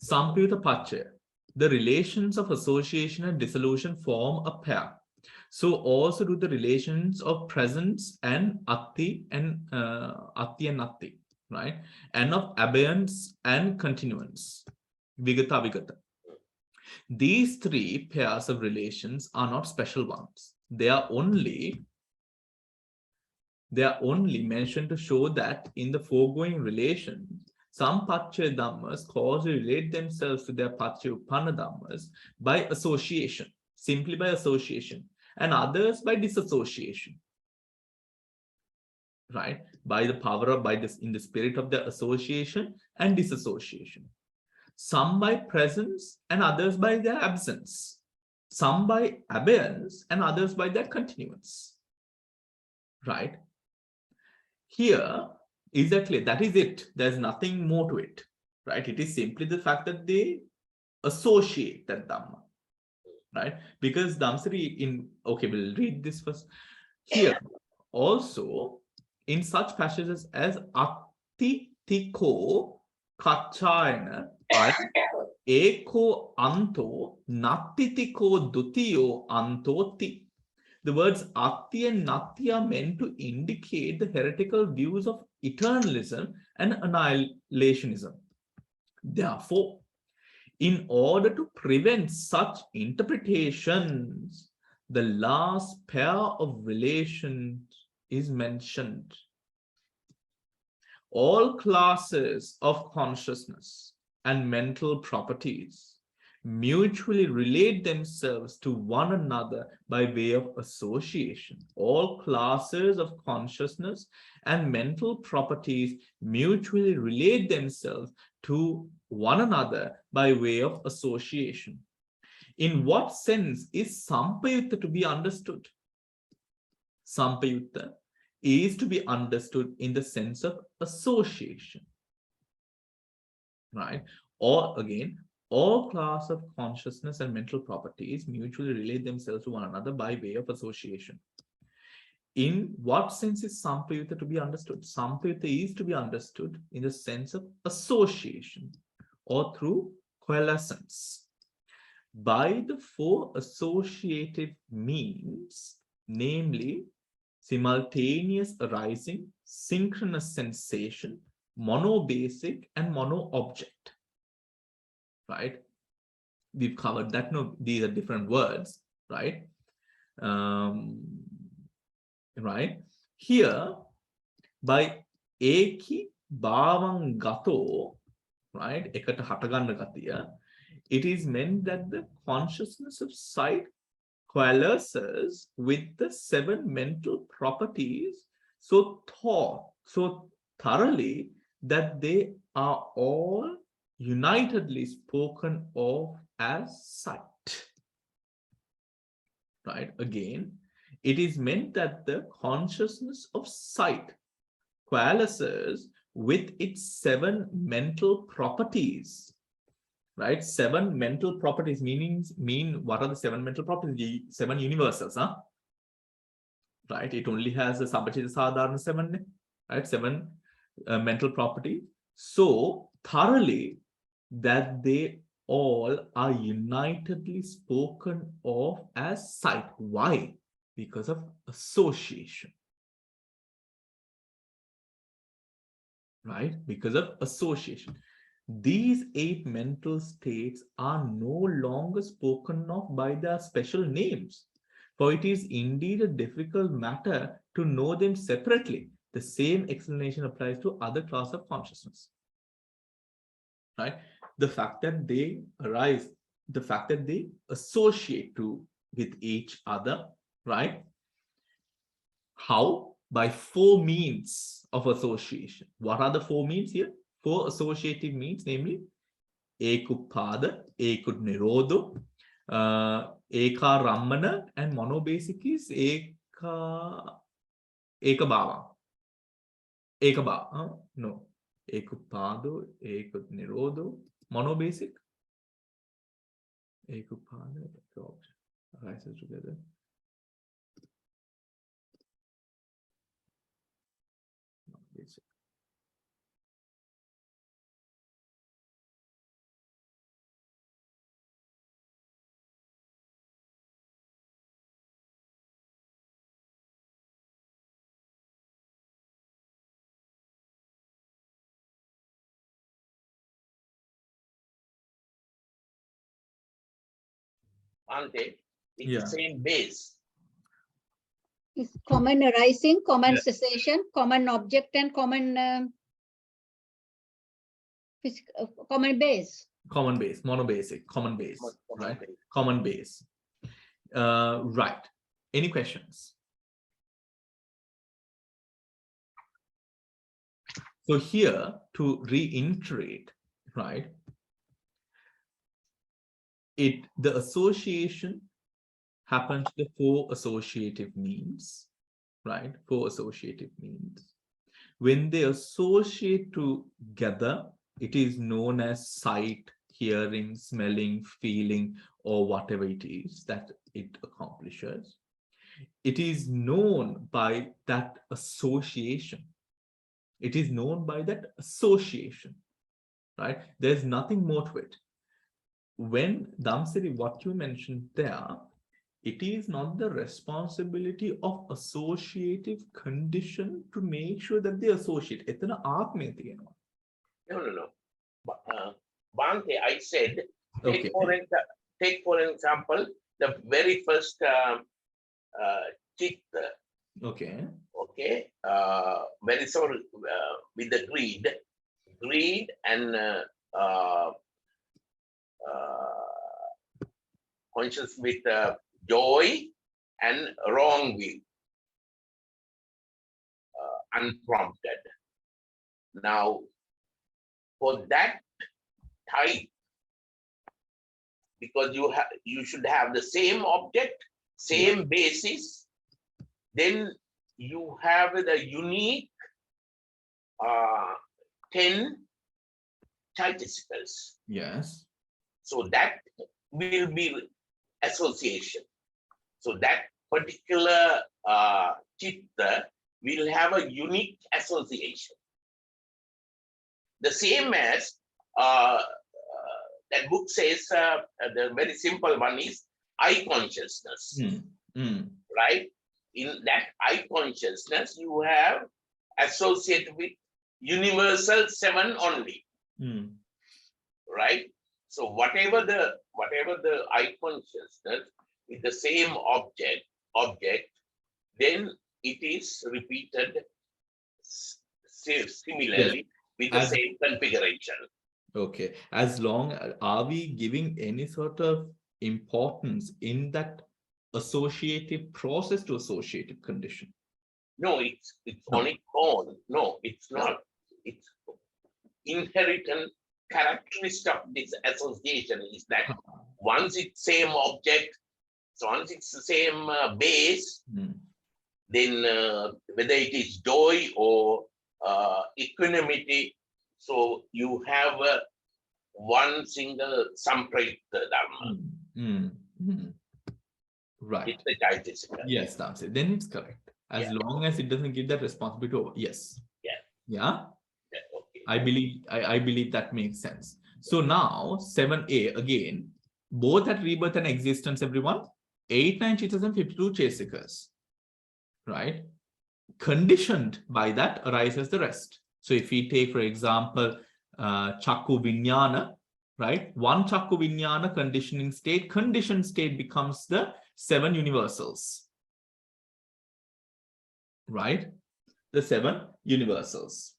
Sampayutta Paccaya, the relations of association and dissolution form a pair. So also do the relations of presence and atti and atti, right? And of abeyance and continuance, vigata vigata. These three pairs of relations are not special ones. They are only mentioned to show that in the foregoing relations, some Paccaya Dhammas causally relate themselves to their Paccaya Uppanna Dhammas by association, simply by association, and others by disassociation, right? By the power of, in the spirit of the association and disassociation. Some by presence and others by their absence. Some by abeyance and others by their continuance, right? Here, exactly, that is it. There's nothing more to it, right? It is simply the fact that they associate that Dhamma, right? Because Dhamsari okay, we'll read this first. Here, also, in such passages as Attitiko Kachayana, Eko Anto, Nattitiko Dutiyo Antoti. The words Atti and Natti are meant to indicate the heretical views of eternalism and annihilationism. Therefore, in order to prevent such interpretations, the last pair of relations is mentioned. All classes of consciousness and mental properties mutually relate themselves to one another by way of association. All classes of consciousness and mental properties mutually relate themselves to one another by way of association. In what sense is Sampayutta to be understood? Sampayutta is to be understood in the sense of association, right? Or again, all class of consciousness and mental properties mutually relate themselves to one another by way of association. In what sense is Sampayutta to be understood? Sampayutta is to be understood in the sense of association or through coalescence by the four associative means, namely simultaneous arising, synchronous sensation, monobasic, and mono-object. Right? We've covered that. No, these are different words, right? Right? Here, by eki bhavan gato, right? Ekata hataganna gatiya, it is meant that the consciousness of sight coalesces with the seven mental properties so thoroughly that they are all unitedly spoken of as sight. Right? Again, it is meant that the consciousness of sight coalesces with its seven mental properties. Right? Seven mental properties mean what are the seven mental properties? The seven universals, huh? Right? It only has a sabachita sadharana seven, right? Seven mental properties. So thoroughly that they all are unitedly spoken of as sight. Why? Because of association. Right? Because of association. These 8 mental states are no longer spoken of by their special names, for it is indeed a difficult matter to know them separately. The same explanation applies to other class of consciousness. Right? The fact that they arise, the fact that they associate with each other, right? How? By 4 means of association. What are the 4 means here? 4 associative means, namely Ekuppada, Ekud Nirodho, Eka Rammana, and monobasic is Ekabhava. Ekabhava. No. Ekupado, Ekud Nirodho, monobasic. Ekupada, rises together. Basic. Bhante, it's Yeah. the same base. Is common arising, common Yeah. cessation, common object, and common common base. Common base, monobasic, common base, Common right? base. Common base. Right. Any questions? So here, to reiterate, right? The association happens to the 4 associative means, right? 4 associative means. When they associate together, it is known as sight, hearing, smelling, feeling, or whatever it is that it accomplishes. It is known by that association. It is known by that association, right? There's nothing more to it. When Damsiri, what you mentioned there, it is not the responsibility of associative condition to make sure that they associate. Etana aatme thiyena. No. Bhante, I said, Okay. take for example, the very first chitta, Okay. okay, very sorry, with the greed and conscious with joy and wrong will, unprompted. Now, for that type, because you should have the same object, same basis, then you have the unique 10 chaitasicas. Yes. So that will be association. So that particular chitta will have a unique association. The same as that book says the very simple one is I consciousness, right? In that I consciousness, you have associated with universal seven only, right? So whatever the I consciousness with the same object, then it is repeated similarly with the same configuration. Okay. As long are we giving any sort of importance in that associative process to associative condition? No, it's on its own. No, it's not. It's inherent characteristic of this association is that once it's same object, so once it's the same base, then whether it is joy or equanimity, so you have one single samprayuta dharma. Right. It's the Jaitisika. Yes, that's it. Then it's correct. As long as it doesn't give that responsibility over. Yes. Yeah. Okay. I believe that makes sense. So now 7a again, both at rebirth and existence, everyone. 8, 9 chittas and 52 chesikas. Right? Conditioned by that arises the rest. So if we take, for example, Chakku Vinyana, right? One Chakku Vinyana conditioning state, conditioned state becomes the 7 universals. Right? The 7 universals.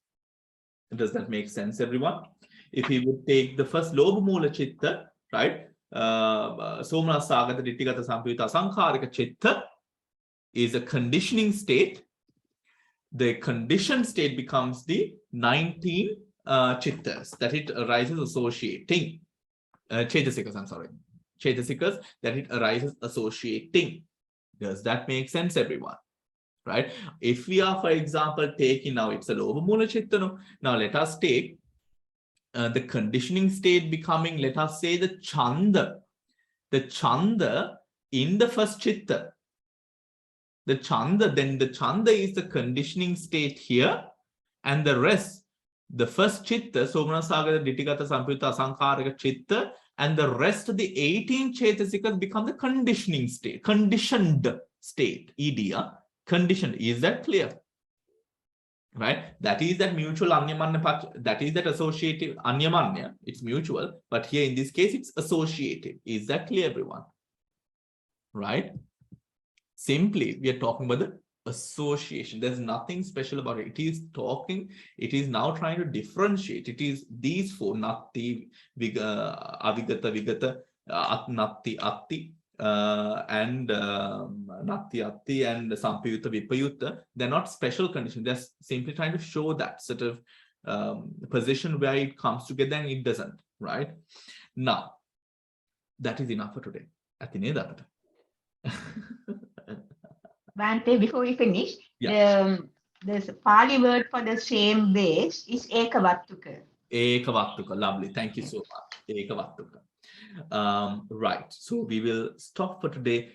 Does that make sense, everyone? If we would take the first Lobha Mula Chitta, right? Somana Sagata Ditthigata Sampayutta Asankharika Chitta is a conditioning state. The conditioned state becomes the 19 chittas that it arises associating. Chaitasikas, I'm sorry. Chaitasikas that it arises associating. Does that make sense, everyone? Right? If we are, for example, taking now, it's a Lobha Mula Chitta. No? Now let us take the conditioning state becoming, let us say, the Chanda. The Chanda in the first Chitta. The Chanda, then the Chanda is the conditioning state here, and the rest, the first Chitta, Somanasagata, Ditthigata, Sampayutta, Asankarika Chitta, and the rest of the 18 Chaitasikas become the conditioning state, conditioned state, EDA, conditioned. Is that clear? Right? That is that mutual Anyamanya, that is that associative Anyamanya, it's mutual, but here in this case, it's associative. Is that clear, everyone? Right? Simply, we are talking about the association. There's nothing special about it. It is now trying to differentiate. It is these 4, Natti, Avigata, Vigata, Natti, Atti, and Natti, Atti, and Sampayutta, Vipayutta. They're not special conditions. They're simply trying to show that sort of position where it comes together and it doesn't, right? Now, that is enough for today. Bhante, before we finish, the Pali word for the same base is Ekavattuka. Ekavattuka, lovely. Thank you so much. Ekavattuka. Right. So we will stop for today.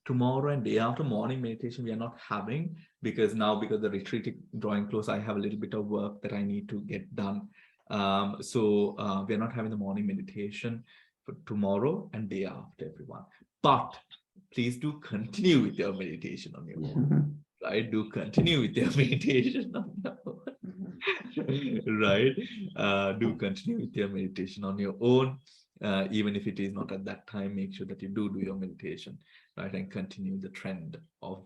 Tomorrow and day after morning meditation, we are not having because the retreat is drawing close, I have a little bit of work that I need to get done. So we are not having the morning meditation for tomorrow and day after, everyone. But please do continue with your meditation on your own. Right? Do continue with your meditation on your own. Right? Do continue with your meditation on your own. Even if it is not at that time, make sure that you do your meditation, right? And continue the trend of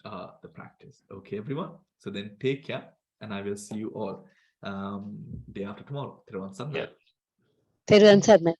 the practice. Okay, everyone? So then take care, and I will see you all day after tomorrow. Theruvan Sannaya. Theruvan Sannaya.